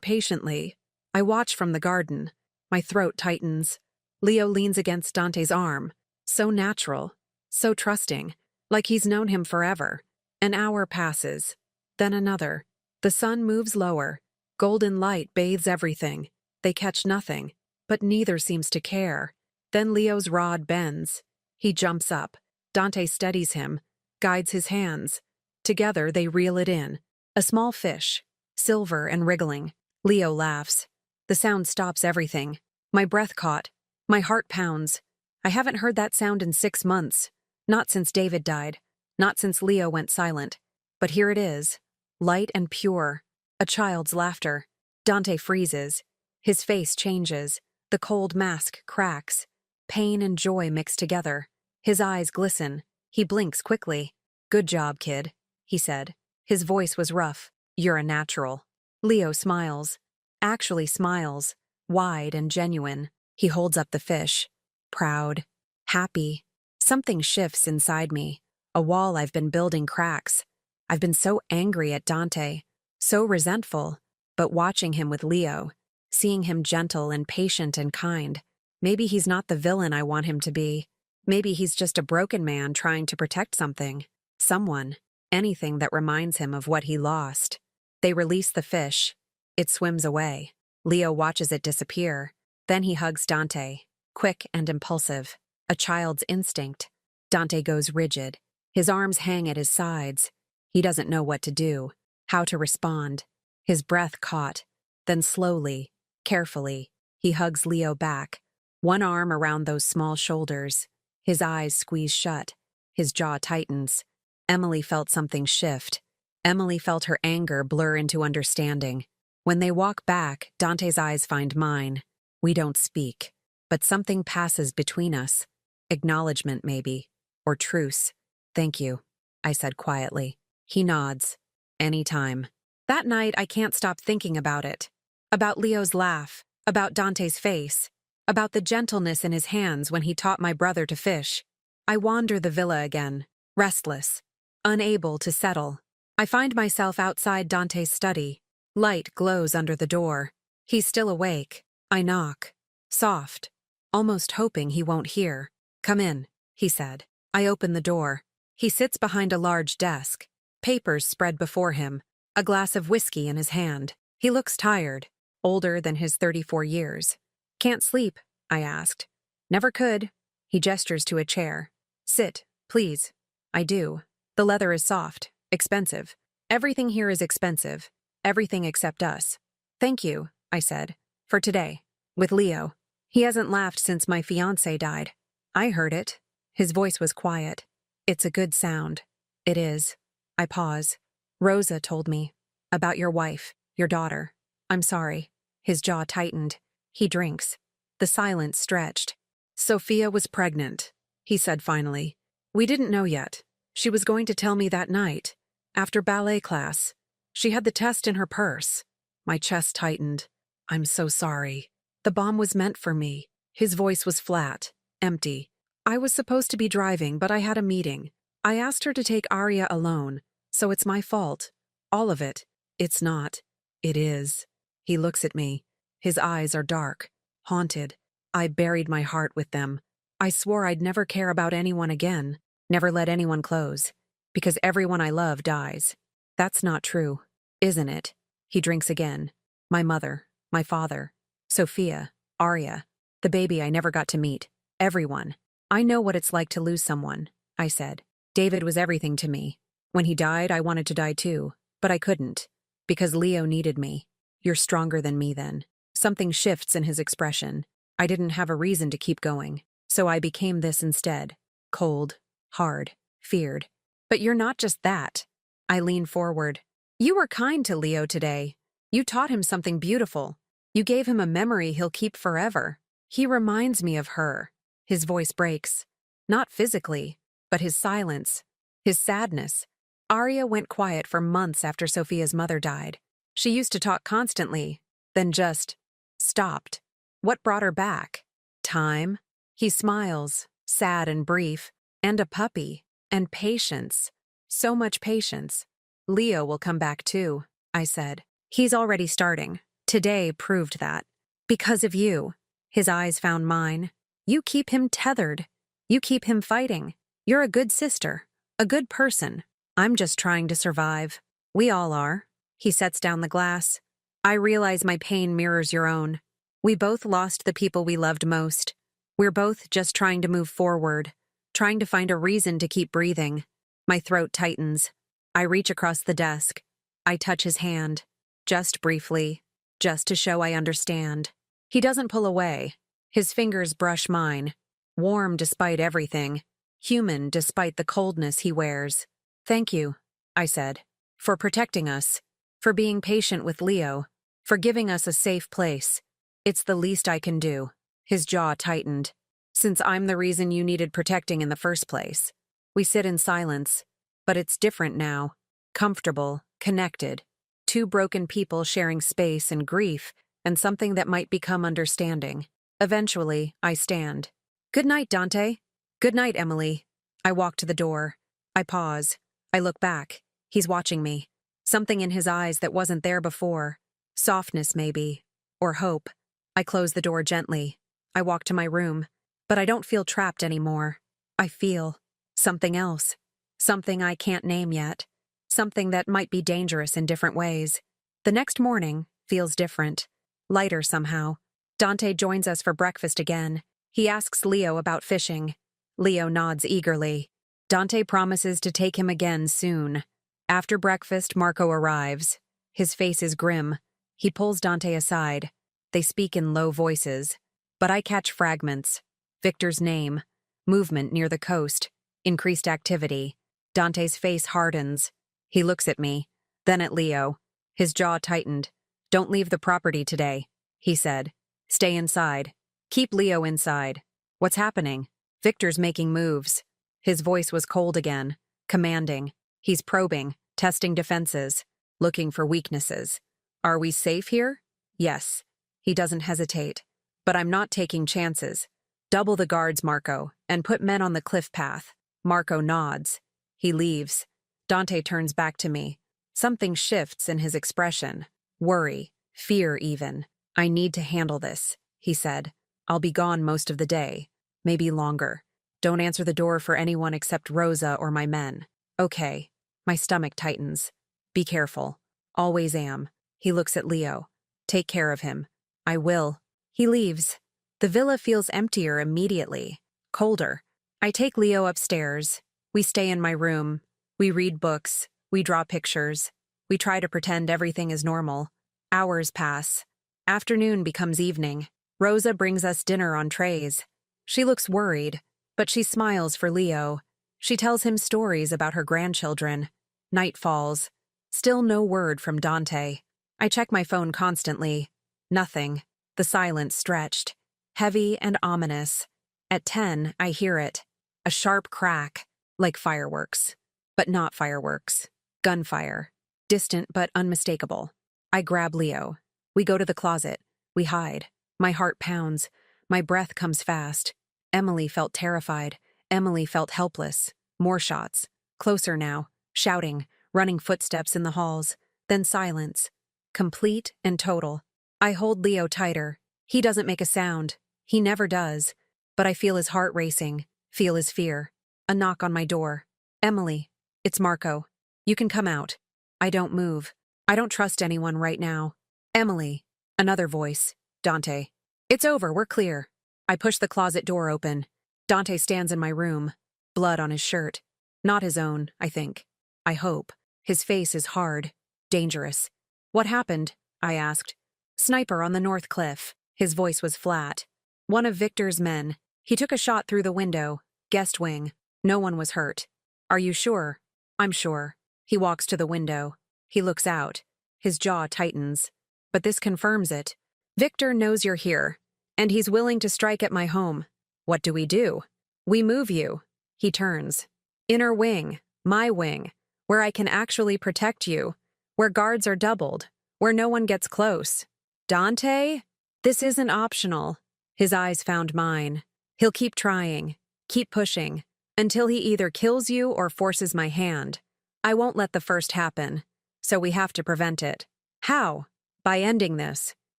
patiently. I watch from the garden. My throat tightens. Leo leans against Dante's arm. So natural, so trusting, like he's known him forever. An hour passes. Then another. The sun moves lower. Golden light bathes everything. They catch nothing, but neither seems to care. Then Leo's rod bends. He jumps up. Dante steadies him, guides his hands. Together they reel it in. A small fish, silver and wriggling. Leo laughs. The sound stops everything. My breath caught. My heart pounds. I haven't heard that sound in 6 months. Not since David died. Not since Leo went silent. But here it is. Light and pure. A child's laughter. Dante freezes. His face changes. The cold mask cracks. Pain and joy mix together. His eyes glisten. He blinks quickly. "Good job, kid," he said. His voice was rough. "You're a natural." Leo smiles. Actually smiles. Wide and genuine. He holds up the fish. Proud. Happy. Something shifts inside me. A wall I've been building cracks. I've been so angry at Dante. So resentful. But watching him with Leo, seeing him gentle and patient and kind, maybe he's not the villain I want him to be. Maybe he's just a broken man trying to protect something. Someone. Anything that reminds him of what he lost. They release the fish. It swims away. Leo watches it disappear. Then he hugs Dante. Quick and impulsive. A child's instinct. Dante goes rigid. His arms hang at his sides. He doesn't know what to do, how to respond. His breath caught. Then slowly, carefully, he hugs Leo back. One arm around those small shoulders. His eyes squeeze shut. His jaw tightens. Emily felt something shift. Emily felt her anger blur into understanding. When they walk back, Dante's eyes find mine. We don't speak, but something passes between us. Acknowledgement, maybe. Or truce. "Thank you," I said quietly. He nods. "Anytime." That night, I can't stop thinking about it. About Leo's laugh. About Dante's face. About the gentleness in his hands when he taught my brother to fish. I wander the villa again, restless, unable to settle. I find myself outside Dante's study. Light glows under the door. He's still awake. I knock. Soft. Almost hoping he won't hear. "Come in," he said. I open the door. He sits behind a large desk. Papers spread before him. A glass of whiskey in his hand. He looks tired. Older than his 34 years. "Can't sleep?" I asked. "Never could." He gestures to a chair. "Sit, please." I do. The leather is soft. Expensive. Everything here is expensive. Everything except us. "Thank you," I said. "For today. With Leo. He hasn't laughed since my fiancé died." I heard it. His voice was quiet. "It's a good sound." "It is." I pause. "Rosa told me. About your wife, your daughter. I'm sorry." His jaw tightened. He drinks. The silence stretched. "Sophia was pregnant," he said finally. "We didn't know yet. She was going to tell me that night. After ballet class. She had the test in her purse." My chest tightened. "I'm so sorry. The bomb was meant for me." His voice was flat, empty. "I was supposed to be driving, but I had a meeting. I asked her to take Arya alone, so it's my fault. All of it. It's not. It is." He looks at me. His eyes are dark, haunted. I buried my heart with them. I swore I'd never care about anyone again, never let anyone close, because everyone I love dies. That's not true, isn't it? He drinks again. My mother, my father, Sophia, Arya, the baby I never got to meet, everyone. "I know what it's like to lose someone," I said. "David was everything to me. When he died, I wanted to die too, but I couldn't, because Leo needed me. You're stronger than me then." Something shifts in his expression. I didn't have a reason to keep going, so I became this instead. Cold, hard, feared. "But you're not just that." I lean forward. "You were kind to Leo today. You taught him something beautiful. You gave him a memory he'll keep forever. He reminds me of her." His voice breaks. Not physically, but his silence, his sadness. Arya went quiet for months after Sophia's mother died. She used to talk constantly, then just stopped. What brought her back? Time? He smiles, sad and brief, and a puppy, and patience. So much patience. Leo will come back too, I said. He's already starting. Today proved that. Because of you. His eyes found mine. You keep him tethered. You keep him fighting. You're a good sister. A good person. I'm just trying to survive. We all are. He sets down the glass. I realize my pain mirrors your own. We both lost the people we loved most. We're both just trying to move forward, trying to find a reason to keep breathing. My throat tightens. I reach across the desk. I touch his hand. Just briefly. Just to show I understand. He doesn't pull away. His fingers brush mine. Warm despite everything. Human despite the coldness he wears. Thank you, I said, for protecting us, for being patient with Leo, for giving us a safe place. It's the least I can do. His jaw tightened. Since I'm the reason you needed protecting in the first place. We sit in silence, but it's different now. Comfortable, connected. Two broken people sharing space and grief and something that might become understanding. Eventually, I stand. Good night, Dante. Good night, Emily. I walk to the door. I pause. I look back. He's watching me. Something in his eyes that wasn't there before. Softness, maybe. Or hope. I close the door gently. I walk to my room. But I don't feel trapped anymore. I feel something else. Something I can't name yet. Something that might be dangerous in different ways. The next morning feels different. Lighter somehow. Dante joins us for breakfast again. He asks Leo about fishing. Leo nods eagerly. Dante promises to take him again soon. After breakfast, Marco arrives. His face is grim. He pulls Dante aside. They speak in low voices. But I catch fragments. Victor's name. Movement near the coast. Increased activity. Dante's face hardens. He looks at me, then at Leo. His jaw tightened. Don't leave the property today, he said. Stay inside. Keep Leo inside. What's happening? Victor's making moves. His voice was cold again, commanding. He's probing, testing defenses, looking for weaknesses. Are we safe here? Yes. He doesn't hesitate. But I'm not taking chances. Double the guards, Marco, and put men on the cliff path. Marco nods. He leaves. Dante turns back to me. Something shifts in his expression. Worry, fear even. I need to handle this, he said. I'll be gone most of the day, maybe longer. Don't answer the door for anyone except Rosa or my men. Okay. My stomach tightens. Be careful. Always am. He looks at Leo. Take care of him. I will. He leaves. The villa feels emptier immediately. Colder. I take Leo upstairs. We stay in my room. We read books. We draw pictures. We try to pretend everything is normal. Hours pass. Afternoon becomes evening. Rosa brings us dinner on trays. She looks worried, but she smiles for Leo. She tells him stories about her grandchildren. Night falls. Still no word from Dante. I check my phone constantly. Nothing. The silence stretched. Heavy and ominous. At 10, I hear it. A sharp crack, like fireworks. But not fireworks. Gunfire. Distant but unmistakable. I grab Leo. We go to the closet. We hide. My heart pounds. My breath comes fast. Emily felt terrified. Emily felt helpless. More shots. Closer now. Shouting. Running footsteps in the halls. Then silence. Complete and total. I hold Leo tighter. He doesn't make a sound. He never does. But I feel his heart racing. Feel his fear. A knock on my door. Emily. It's Marco. You can come out. I don't move. I don't trust anyone right now. Emily. Another voice. Dante. It's over. We're clear. I push the closet door open. Dante stands in my room. Blood on his shirt. Not his own, I think. I hope. His face is hard. Dangerous. What happened? I asked. Sniper on the North Cliff. His voice was flat. One of Victor's men. He took a shot through the window. Guest wing. No one was hurt. Are you sure? I'm sure. He walks to the window. He looks out. His jaw tightens. But this confirms it. Victor knows you're here, and he's willing to strike at my home. What do? We move you. He turns. Inner wing, my wing, where I can actually protect you, where guards are doubled, where no one gets close. Dante? This isn't optional. His eyes found mine. He'll keep trying, keep pushing, until he either kills you or forces my hand. I won't let the first happen, so we have to prevent it. How? By ending this.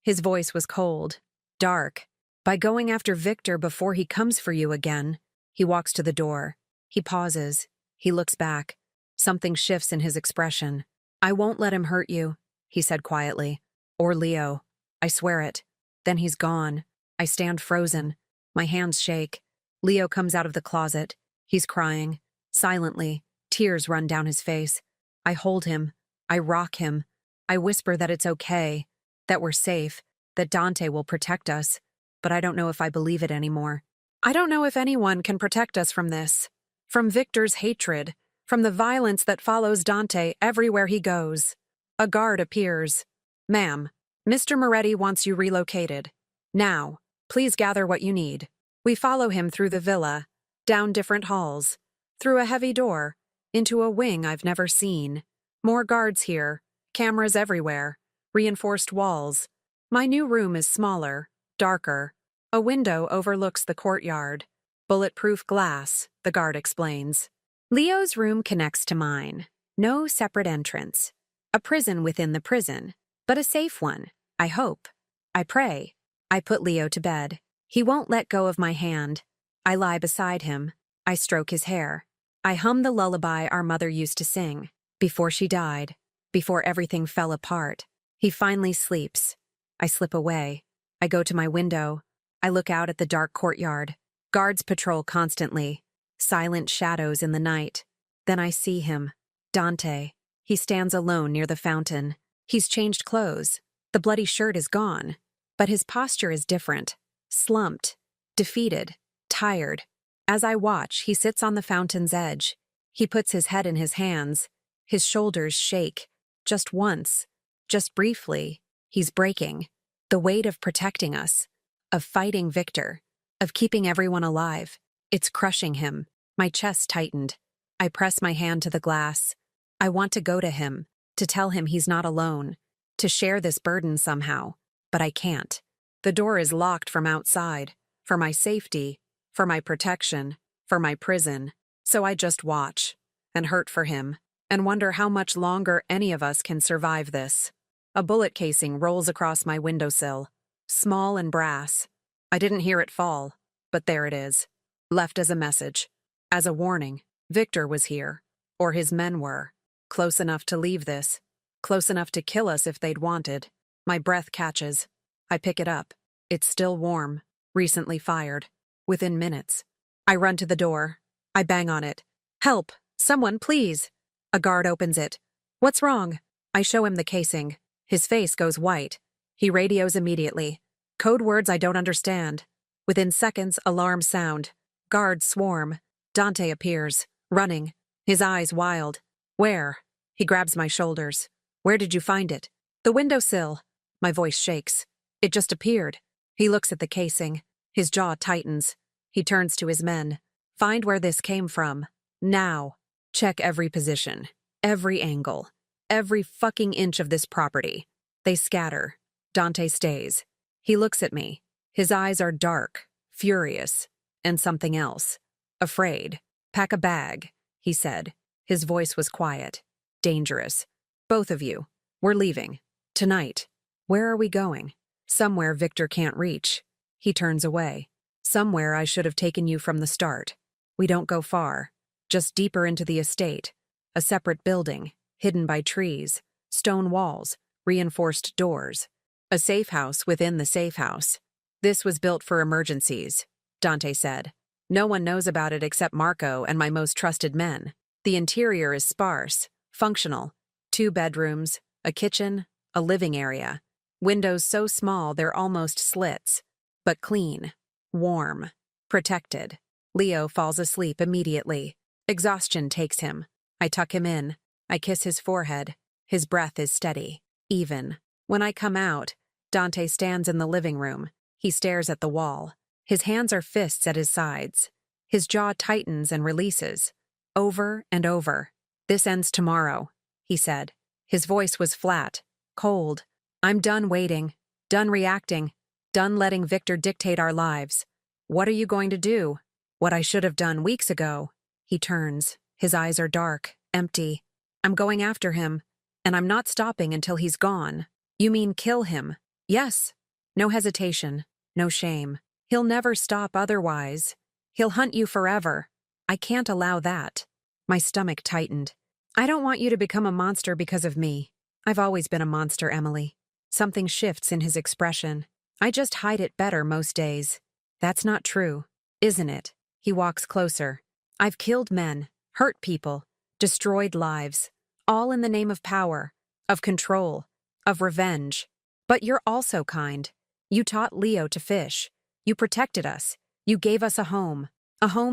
His voice was cold, dark. By going after Victor before he comes for you again. He walks to the door. He pauses. He looks back. Something shifts in his expression. I won't let him hurt you, he said quietly. Or Leo. I swear it. Then he's gone. I stand frozen. My hands shake. Leo comes out of the closet. He's crying. Silently, tears run down his face. I hold him. I rock him. I whisper that it's okay, that we're safe, that Dante will protect us. But I don't know if I believe it anymore. I don't know if anyone can protect us from this. From Victor's hatred. From the violence that follows Dante everywhere he goes. A guard appears. Ma'am, Mr. Moretti wants you relocated. Now, please gather what you need. We follow him through the villa, down different halls, through a heavy door, into a wing I've never seen. More guards here, cameras everywhere, reinforced walls. My new room is smaller, darker. A window overlooks the courtyard. Bulletproof glass, the guard explains. Leo's room connects to mine. No separate entrance. A prison within the prison, but a safe one, I hope. I pray. I put Leo to bed. He won't let go of my hand. I lie beside him. I stroke his hair. I hum the lullaby our mother used to sing, before she died, before everything fell apart. He finally sleeps. I slip away. I go to my window. I look out at the dark courtyard. Guards patrol constantly. Silent shadows in the night. Then I see him. Dante. He stands alone near the fountain. He's changed clothes. The bloody shirt is gone. But his posture is different. Slumped. Defeated. Tired. As I watch, he sits on the fountain's edge. He puts his head in his hands. His shoulders shake. Just once. Just briefly. He's breaking. The weight of protecting us. Of fighting Victor. Of keeping everyone alive. It's crushing him. My chest tightened. I press my hand to the glass. I want to go to him. To tell him he's not alone. To share this burden somehow. But I can't. The door is locked from outside. For my safety. For my protection. For my prison. So I just watch. And hurt for him. And wonder how much longer any of us can survive this. A bullet casing rolls across my windowsill. Small and brass. I didn't hear it fall. But there it is. Left as a message. As a warning. Victor was here. Or his men were. Close enough to leave this. Close enough to kill us if they'd wanted. My breath catches. I pick it up. It's still warm. Recently fired. Within minutes. I run to the door. I bang on it. Help! Someone, please! A guard opens it. What's wrong? I show him the casing. His face goes white. He radios immediately. Code words I don't understand. Within seconds, alarms sound. Guards swarm. Dante appears, running. His eyes wild. Where? He grabs my shoulders. Where did you find it? The windowsill. My voice shakes. It just appeared. He looks at the casing. His jaw tightens. He turns to his men. Find where this came from. Now. Check every position. Every angle. Every fucking inch of this property. They scatter. Dante stays. He looks at me. His eyes are dark, furious, and something else. Afraid. Pack a bag, he said. His voice was quiet. Dangerous. Both of you. We're leaving. Tonight. Where are we going? Somewhere Victor can't reach. He turns away. Somewhere I should have taken you from the start. We don't go far. Just deeper into the estate. A separate building, hidden by trees, stone walls, reinforced doors. A safe house within the safe house. This was built for emergencies, Dante said. No one knows about it except Marco and my most trusted men. The interior is sparse, functional. 2 bedrooms, a kitchen, a living area. Windows so small they're almost slits. But clean, warm, protected. Leo falls asleep immediately. Exhaustion takes him. I tuck him in. I kiss his forehead. His breath is steady, even. When I come out, Dante stands in the living room. He stares at the wall. His hands are fists at his sides. His jaw tightens and releases. Over and over. This ends tomorrow, he said. His voice was flat, cold. I'm done waiting, done reacting, done letting Victor dictate our lives. What are you going to do? What I should have done weeks ago. He turns. His eyes are dark, empty. I'm going after him, and I'm not stopping until he's gone. You mean kill him? Yes. No hesitation, no shame. He'll never stop otherwise. He'll hunt you forever. I can't allow that. My stomach tightened. I don't want you to become a monster because of me. I've always been a monster, Emily. Something shifts in his expression. I just hide it better most days. That's not true, isn't it? He walks closer. I've killed men, hurt people, destroyed lives, all in the name of power, of control, of revenge. But you're also kind. You taught Leo to fish. You protected us. You gave us a home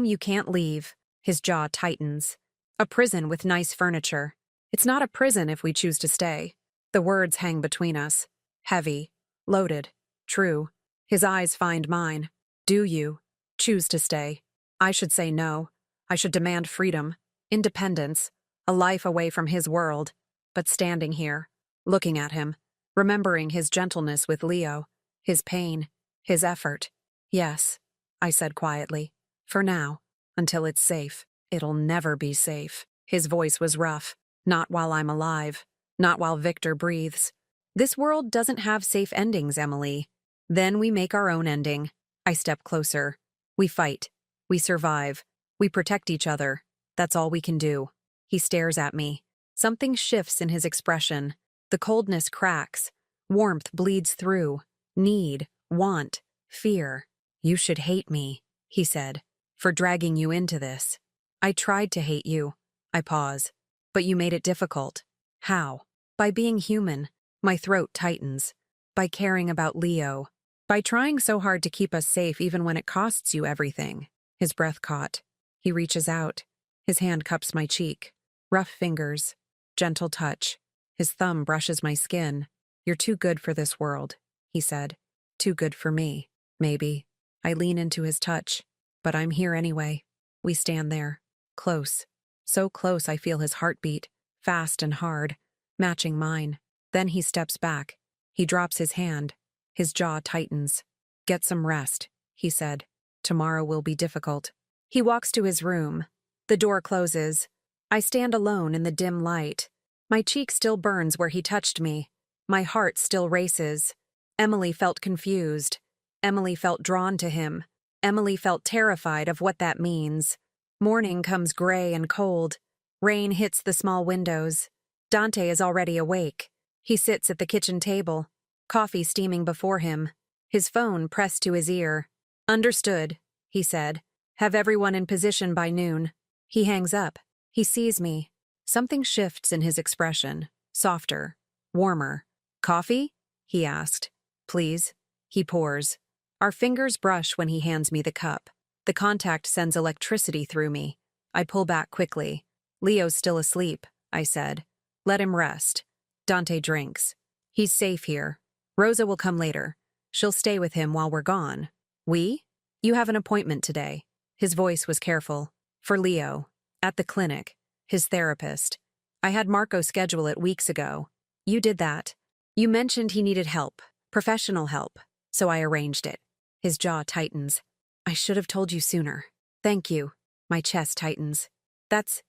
you can't leave. His jaw tightens. A prison with nice furniture. It's not a prison if we choose to stay. The words hang between us. Heavy. Loaded. True. His eyes find mine. Do you choose to stay? I should say no. I should demand freedom, independence, a life away from his world. But standing here, looking at him, remembering his gentleness with Leo, his pain, his effort. Yes, I said quietly. For now, until it's safe. It'll never be safe. His voice was rough. Not while I'm alive. Not while Victor breathes. This world doesn't have safe endings, Emily. Then we make our own ending. I step closer. We fight. We survive. We protect each other. That's all we can do. He stares at me. Something shifts in his expression. The coldness cracks. Warmth bleeds through. Need, want, fear. You should hate me, he said, for dragging you into this. I tried to hate you. I pause. But you made it difficult. How? By being human. My throat tightens. By caring about Leo. By trying so hard to keep us safe even when it costs you everything. His breath caught. He reaches out. His hand cups my cheek. Rough fingers. Gentle touch. His thumb brushes my skin. You're too good for this world, he said. Too good for me. Maybe. I lean into his touch. But I'm here anyway. We stand there. Close. So close I feel his heartbeat, fast and hard, matching mine. Then he steps back. He drops his hand. His jaw tightens. Get some rest, he said. Tomorrow will be difficult. He walks to his room. The door closes. I stand alone in the dim light. My cheek still burns where he touched me. My heart still races. Emily felt confused. Emily felt drawn to him. Emily felt terrified of what that means. Morning comes gray and cold. Rain hits the small windows. Dante is already awake. He sits at the kitchen table, coffee steaming before him, his phone pressed to his ear. Understood, he said. Have everyone in position by noon. He hangs up. He sees me. Something shifts in his expression, softer, warmer. Coffee? He asked. Please. He pours. Our fingers brush when he hands me the cup. The contact sends electricity through me. I pull back quickly. Leo's still asleep, I said. Let him rest. Dante drinks. He's safe here. Rosa will come later. She'll stay with him while we're gone. We? You have an appointment today. His voice was careful. For Leo. At the clinic. His therapist. I had Marco schedule it weeks ago. You did that. You mentioned he needed help. Professional help. So I arranged it. His jaw tightens. I should have told you sooner. Thank you. My chest tightens. That's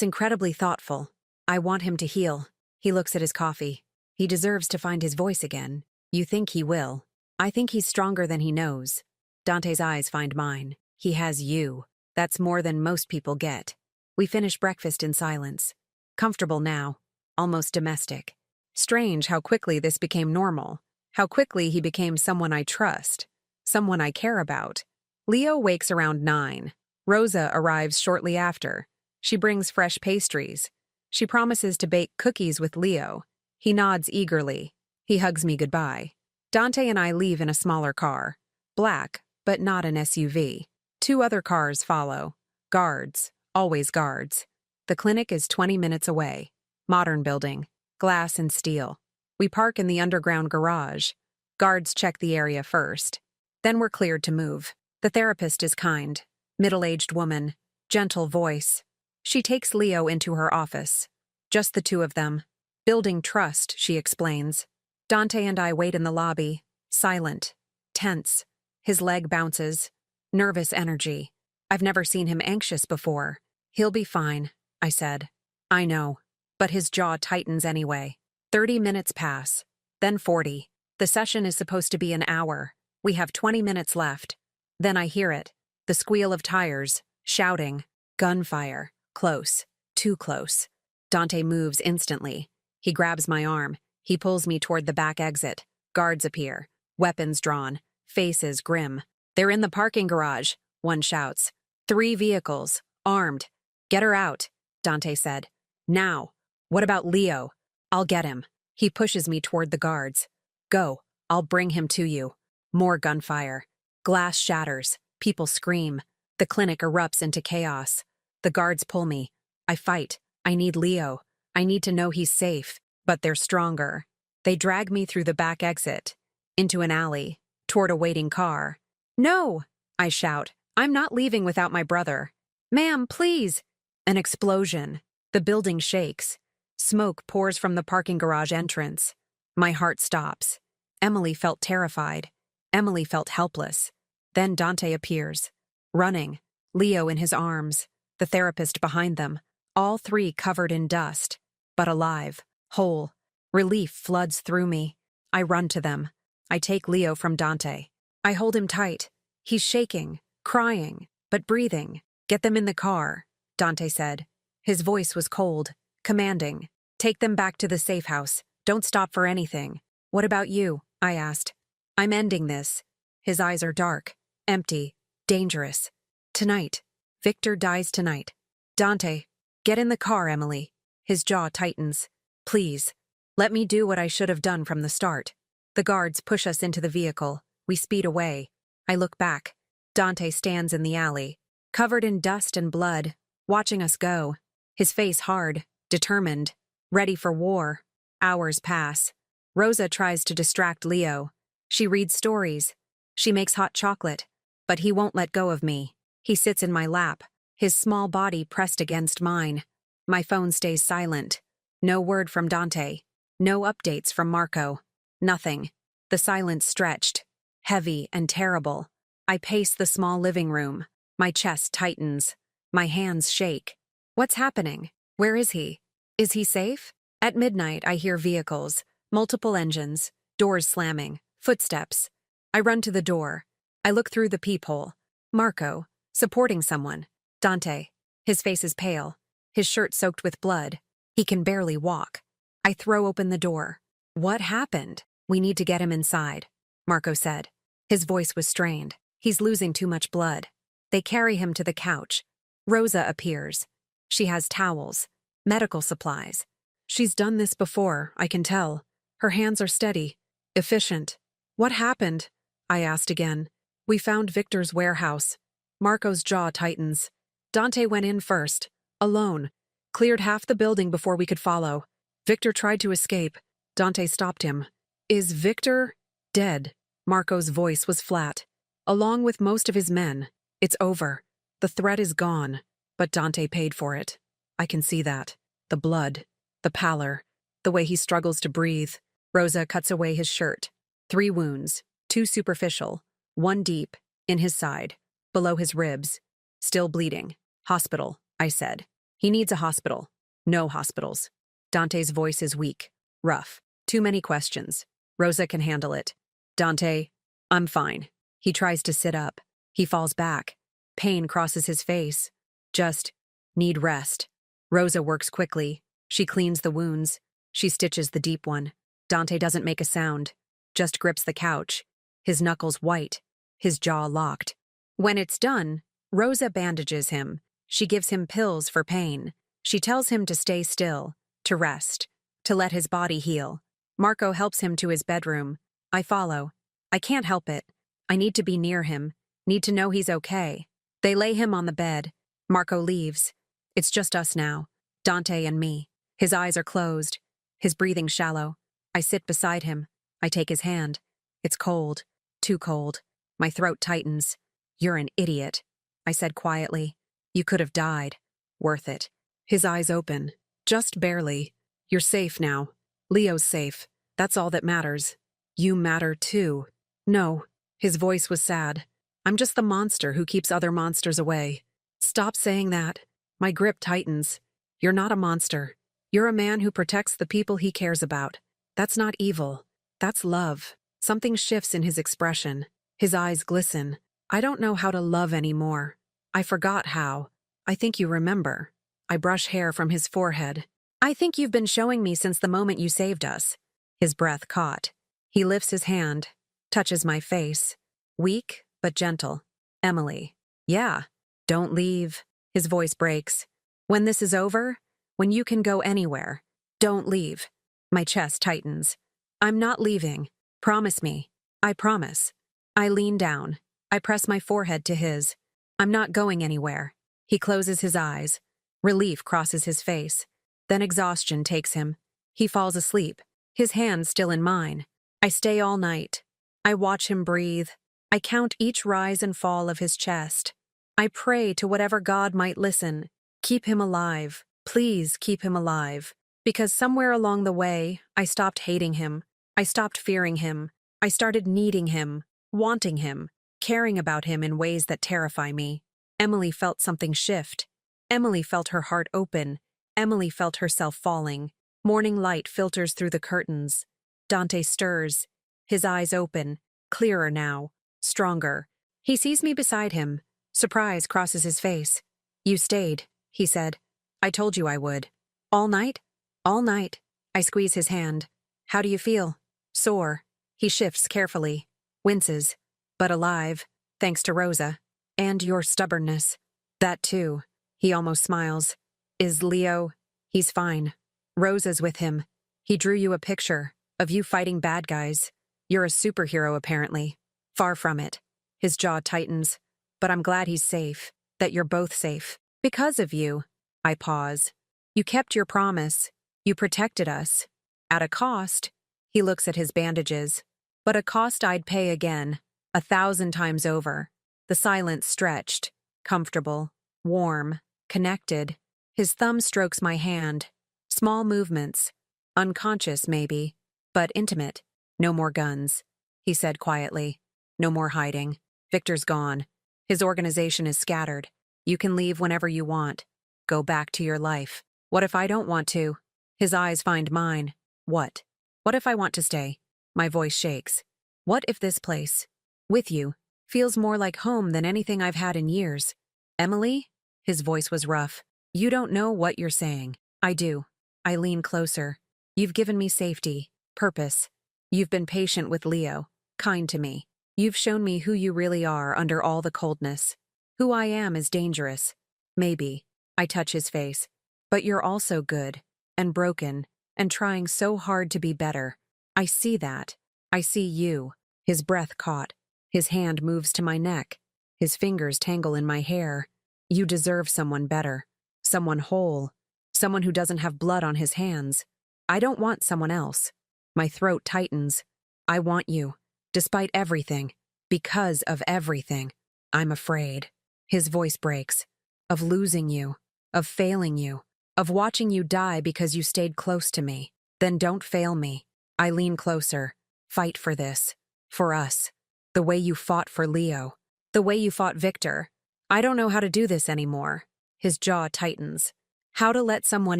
incredibly thoughtful. I want him to heal. He looks at his coffee. He deserves to find his voice again. You think he will. I think he's stronger than he knows. Dante's eyes find mine. He has you. That's more than most people get. We finish breakfast in silence. Comfortable now. Almost domestic. Strange how quickly this became normal. How quickly he became someone I trust. Someone I care about. Leo wakes around 9. Rosa arrives shortly after. She brings fresh pastries. She promises to bake cookies with Leo. He nods eagerly. He hugs me goodbye. Dante and I leave in a smaller car. Black, but not an SUV. 2 other cars follow. Guards. Always guards. The clinic is 20 minutes away. Modern building. Glass and steel. We park in the underground garage. Guards check the area first. Then we're cleared to move. The therapist is kind. Middle-aged woman. Gentle voice. She takes Leo into her office. Just the 2 of them. Building trust, she explains. Dante and I wait in the lobby. Silent. Tense. His leg bounces. Nervous energy. I've never seen him anxious before. He'll be fine, I said. I know. but his jaw tightens anyway. 30 minutes pass, then 40. The session is supposed to be an hour. We have 20 minutes left. Then I hear it, the squeal of tires, shouting, gunfire, close, too close. Dante moves instantly. He grabs my arm. He pulls me toward the back exit. Guards appear, weapons drawn, faces grim. They're in the parking garage, one shouts. 3 vehicles, armed. Get her out, Dante said. Now. What about Leo? I'll get him. He pushes me toward the guards. Go, I'll bring him to you. More gunfire. Glass shatters. People scream. The clinic erupts into chaos. The guards pull me. I fight. I need Leo. I need to know he's safe, but they're stronger. They drag me through the back exit, into an alley, toward a waiting car. No, I shout. I'm not leaving without my brother. Ma'am, please. An explosion. The building shakes. Smoke pours from the parking garage entrance. My heart stops. Emily felt terrified. Emily felt helpless. Then Dante appears, running, Leo in his arms, the therapist behind them, all 3 covered in dust, but alive, whole. Relief floods through me. I run to them. I take Leo from Dante. I hold him tight. He's shaking, crying, but breathing. Get them in the car, Dante said. His voice was cold, commanding. Take them back to the safe house. Don't stop for anything. What about you? I asked. I'm ending this. His eyes are dark, empty, dangerous. Tonight. Victor dies tonight. Dante, get in the car, Emily. His jaw tightens. Please. Let me do what I should have done from the start. The guards push us into the vehicle. We speed away. I look back. Dante stands in the alley, covered in dust and blood, watching us go. His face hard, determined, ready for war. Hours pass. Rosa tries to distract Leo. She reads stories. She makes hot chocolate. But he won't let go of me. He sits in my lap, his small body pressed against mine. My phone stays silent. No word from Dante. No updates from Marco. Nothing. The silence stretched, heavy and terrible. I pace the small living room. My chest tightens. My hands shake. What's happening? Where is he? Is he safe? At midnight, I hear vehicles, multiple engines, doors slamming, footsteps. I run to the door. I look through the peephole. Marco, supporting someone. Dante. His face is pale. His shirt soaked with blood. He can barely walk. I throw open the door. What happened? We need to get him inside, Marco said. His voice was strained. He's losing too much blood. They carry him to the couch. Rosa appears. She has towels, medical supplies. She's done this before, I can tell. Her hands are steady, efficient. What happened? I asked again. We found Victor's warehouse. Marco's jaw tightens. Dante went in first, alone. Cleared half the building before we could follow. Victor tried to escape. Dante stopped him. Is Victor dead? Marco's voice was flat. Along with most of his men. It's over. The threat is gone. But Dante paid for it. I can see that. The blood. The pallor. The way he struggles to breathe. Rosa cuts away his shirt. 3 wounds. 2 superficial. 1 deep. In his side. Below his ribs. Still bleeding. Hospital, I said. He needs a hospital. No hospitals. Dante's voice is weak. Rough. Too many questions. Rosa can handle it. Dante, I'm fine. He tries to sit up. He falls back. Pain crosses his face. Just need rest. Rosa works quickly. She cleans the wounds. She stitches the deep one. Dante doesn't make a sound. Just grips the couch. His knuckles white. His jaw locked. When it's done, Rosa bandages him. She gives him pills for pain. She tells him to stay still, to rest, to let his body heal. Marco helps him to his bedroom. I follow. I can't help it. I need to be near him, need to know he's okay. They lay him on the bed. Marco leaves. It's just us now, Dante and me. His eyes are closed, his breathing shallow. I sit beside him. I take his hand. It's cold, too cold. My throat tightens. You're an idiot, I said quietly. You could have died. Worth it. His eyes open. Just barely. You're safe now. Leo's safe. That's all that matters. You matter too. No. His voice was sad. I'm just the monster who keeps other monsters away. Stop saying that. My grip tightens. You're not a monster. You're a man who protects the people he cares about. That's not evil. That's love. Something shifts in his expression. His eyes glisten. I don't know how to love anymore. I forgot how. I think you remember. I brush hair from his forehead. I think you've been showing me since the moment you saved us. His breath caught. He lifts his hand, touches my face. Weak, but gentle. Emily. Yeah. Don't leave. His voice breaks. When this is over, when you can go anywhere, don't leave. My chest tightens. I'm not leaving. Promise me. I promise. I lean down. I press my forehead to his. I'm not going anywhere. He closes his eyes. Relief crosses his face. Then exhaustion takes him. He falls asleep, his hand still in mine. I stay all night. I watch him breathe. I count each rise and fall of his chest. I pray to whatever God might listen. Keep him alive. Please keep him alive. Because somewhere along the way, I stopped hating him. I stopped fearing him. I started needing him, wanting him, caring about him in ways that terrify me. Emily felt something shift. Emily felt her heart open. Emily felt herself falling. Morning light filters through the curtains. Dante stirs. His eyes open, clearer now, stronger. He sees me beside him. Surprise crosses his face. You stayed, he said. I told you I would. All night? All night. I squeeze his hand. How do you feel? Sore. He shifts carefully. Winces. But alive, thanks to Rosa. And your stubbornness. That too. He almost smiles. Is Leo? He's fine. Rosa's with him. He drew you a picture of you fighting bad guys. You're a superhero, apparently. Far from it. His jaw tightens. But I'm glad he's safe. That you're both safe. Because of you. I pause. You kept your promise. You protected us. At a cost. He looks at his bandages. But a cost I'd pay again. 1,000 times over. The silence stretched. Comfortable. Warm. Connected. His thumb strokes my hand. Small movements. Unconscious, maybe. But intimate. No more guns. He said quietly. No more hiding. Victor's gone. His organization is scattered. You can leave whenever you want. Go back to your life. What if I don't want to? His eyes find mine. What? What if I want to stay? My voice shakes. What if this place, with you, feels more like home than anything I've had in years? Emily? His voice was rough. You don't know what you're saying. I do. I lean closer. You've given me safety, purpose. You've been patient with Leo, kind to me. You've shown me who you really are under all the coldness. Who I am is dangerous. Maybe. I touch his face. But you're also good, and broken, and trying so hard to be better. I see that. I see you. His breath caught. His hand moves to my neck. His fingers tangle in my hair. You deserve someone better. Someone whole. Someone who doesn't have blood on his hands. I don't want someone else. My throat tightens. I want you. Despite everything. Because of everything. I'm afraid. His voice breaks. Of losing you. Of failing you. Of watching you die because you stayed close to me. Then don't fail me. I lean closer. Fight for this. For us. The way you fought for Leo. The way you fought Victor. I don't know how to do this anymore. His jaw tightens. How to let someone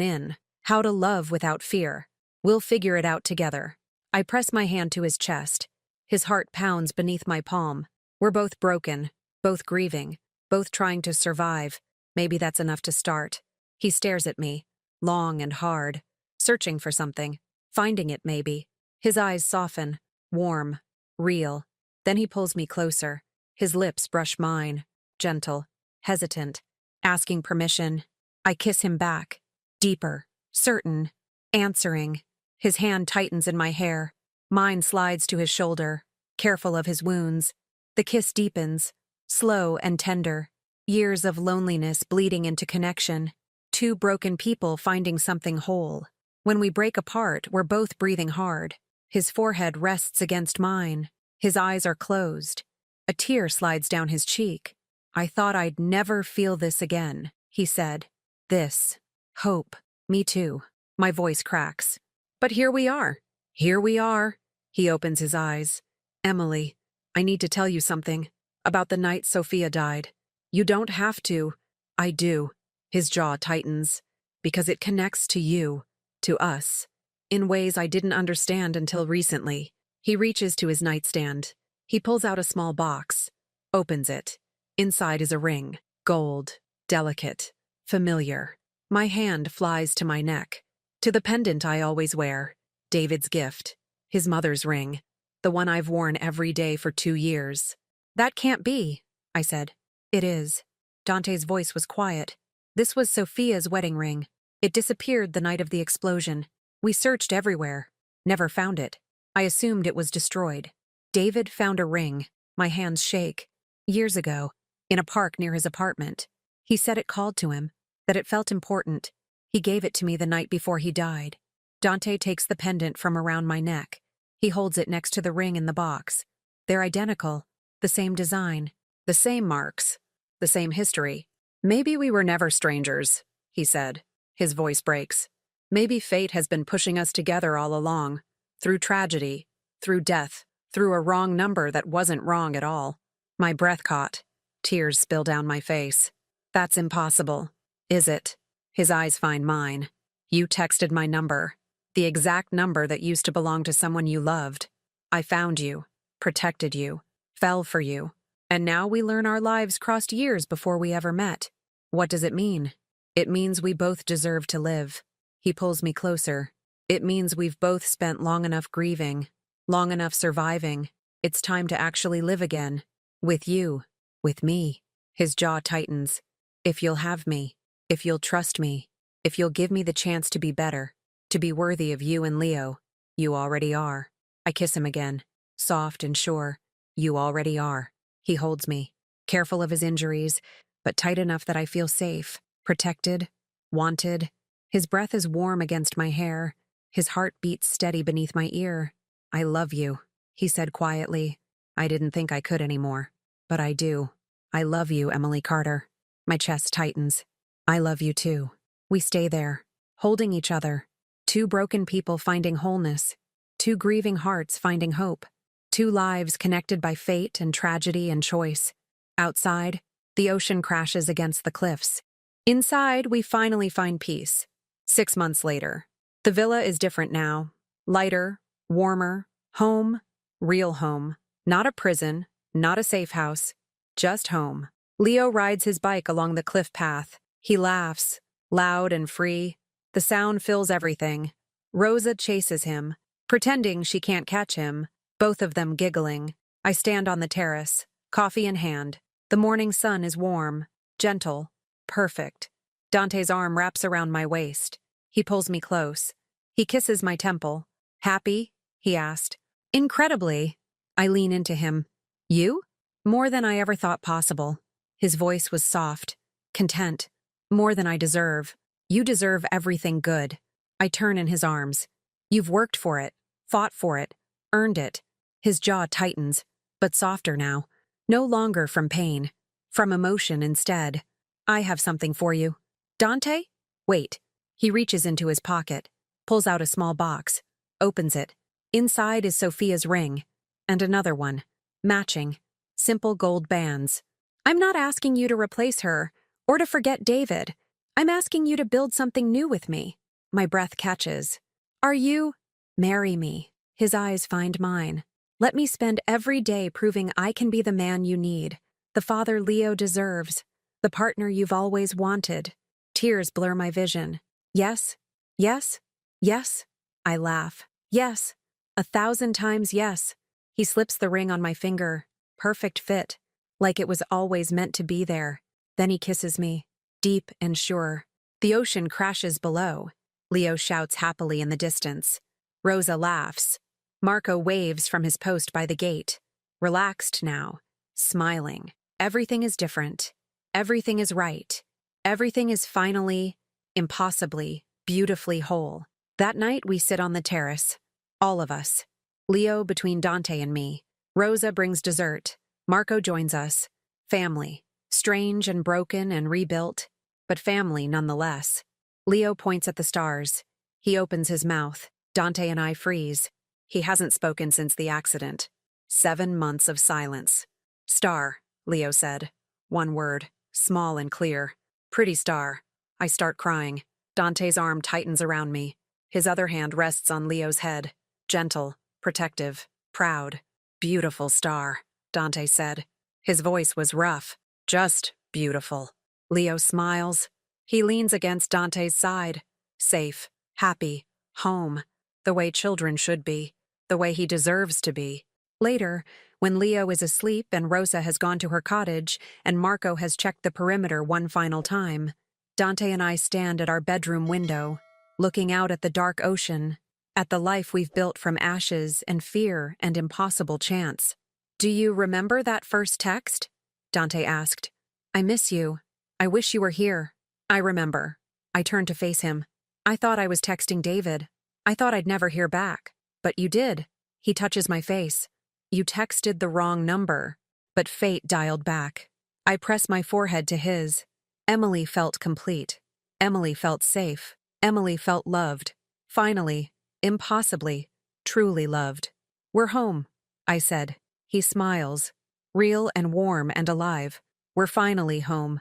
in. How to love without fear. We'll figure it out together. I press my hand to his chest. His heart pounds beneath my palm. We're both broken. Both grieving. Both trying to survive. Maybe that's enough to start. He stares at me. Long and hard. Searching for something. Finding it, maybe. His eyes soften. Warm. Real. Then he pulls me closer. His lips brush mine. Gentle. Hesitant. Asking permission. I kiss him back. Deeper. Certain. Answering. His hand tightens in my hair. Mine slides to his shoulder. Careful of his wounds. The kiss deepens. Slow and tender. Years of loneliness bleeding into connection. Two broken people finding something whole. When we break apart, we're both breathing hard. His forehead rests against mine. His eyes are closed. A tear slides down his cheek. I thought I'd never feel this again, he said. This. Hope. Me too. My voice cracks. But here we are. Here we are. He opens his eyes. Emily, I need to tell you something. About the night Sophia died. You don't have to. I do. His jaw tightens. Because it connects to you. To us. In ways I didn't understand until recently. He reaches to his nightstand. He pulls out a small box. Opens it. Inside is a ring. Gold. Delicate. Familiar. My hand flies to my neck. To the pendant I always wear. David's gift. His mother's ring. The one I've worn every day for 2 years. That can't be, I said. It is. Dante's voice was quiet. This was Sophia's wedding ring. It disappeared the night of the explosion. We searched everywhere. Never found it. I assumed it was destroyed. David found a ring. My hands shake. Years ago, in a park near his apartment. He said it called to him, that it felt important. He gave it to me the night before he died. Dante takes the pendant from around my neck. He holds it next to the ring in the box. They're identical. The same design. The same marks. The same history. Maybe we were never strangers, he said. His voice breaks. Maybe fate has been pushing us together all along. Through tragedy. Through death. Through a wrong number that wasn't wrong at all. My breath caught. Tears spill down my face. That's impossible. Is it? His eyes find mine. You texted my number. The exact number that used to belong to someone you loved. I found you. Protected you. Fell for you. And now we learn our lives crossed years before we ever met. What does it mean? It means we both deserve to live. He pulls me closer. It means we've both spent long enough grieving. Long enough surviving. It's time to actually live again. With you. With me. His jaw tightens. If you'll have me. If you'll trust me. If you'll give me the chance to be better. To be worthy of you and Leo. You already are. I kiss him again. Soft and sure. You already are. He holds me. Careful of his injuries, but tight enough that I feel safe. Protected. Wanted. His breath is warm against my hair. His heart beats steady beneath my ear. I love you, he said quietly. I didn't think I could anymore. But I do. I love you, Emily Carter. My chest tightens. I love you too. We stay there, holding each other. 2 broken people finding wholeness. 2 grieving hearts finding hope. 2 lives connected by fate and tragedy and choice. Outside, the ocean crashes against the cliffs. Inside, we finally find peace. 6 months later. The villa is different now. Lighter, warmer, home, real home. Not a prison, not a safe house, just home. Leo rides his bike along the cliff path. He laughs, loud and free. The sound fills everything. Rosa chases him, pretending she can't catch him, both of them giggling. I stand on the terrace, coffee in hand. The morning sun is warm, gentle, perfect. Dante's arm wraps around my waist. He pulls me close. He kisses my temple. Happy? He asked. Incredibly. I lean into him. You? More than I ever thought possible. His voice was soft, content. More than I deserve. You deserve everything good. I turn in his arms. You've worked for it, fought for it, earned it. His jaw tightens, but softer now. No longer from pain, from emotion instead. I have something for you. Dante? Wait. He reaches into his pocket, pulls out a small box, opens it. Inside is Sophia's ring, and another one, matching, simple gold bands. I'm not asking you to replace her, or to forget David. I'm asking you to build something new with me. My breath catches. Are you? Marry me. His eyes find mine. Let me spend every day proving I can be the man you need, the father Leo deserves, the partner you've always wanted. Tears blur my vision. Yes, yes, yes. I laugh. Yes. 1,000 times yes. He slips the ring on my finger. Perfect fit. Like it was always meant to be there. Then he kisses me. Deep and sure. The ocean crashes below. Leo shouts happily in the distance. Rosa laughs. Marco waves from his post by the gate. Relaxed now. Smiling. Everything is different. Everything is right. Everything is finally, impossibly, beautifully whole. That night we sit on the terrace. All of us. Leo between Dante and me. Rosa brings dessert. Marco joins us. Family. Strange and broken and rebuilt, but family nonetheless. Leo points at the stars. He opens his mouth. Dante and I freeze. He hasn't spoken since the accident. 7 months of silence. Star, Leo said. One word, small and clear. Pretty star. I start crying. Dante's arm tightens around me. His other hand rests on Leo's head. Gentle, protective, proud. Beautiful star, Dante said. His voice was rough. Just beautiful. Leo smiles. He leans against Dante's side. Safe, happy, home. The way children should be. The way he deserves to be. Later, when Leo is asleep and Rosa has gone to her cottage and Marco has checked the perimeter one final time, Dante and I stand at our bedroom window, looking out at the dark ocean, at the life we've built from ashes and fear and impossible chance. "Do you remember that first text?" Dante asked. "I miss you. I wish you were here." "I remember." I turned to face him. "I thought I was texting David. I thought I'd never hear back. But you did." He touches my face. "You texted the wrong number." But fate dialed back. I press my forehead to his. Emily felt complete. Emily felt safe. Emily felt loved. Finally, impossibly, truly loved. "We're home," I said. He smiles. Real and warm and alive. "We're finally home."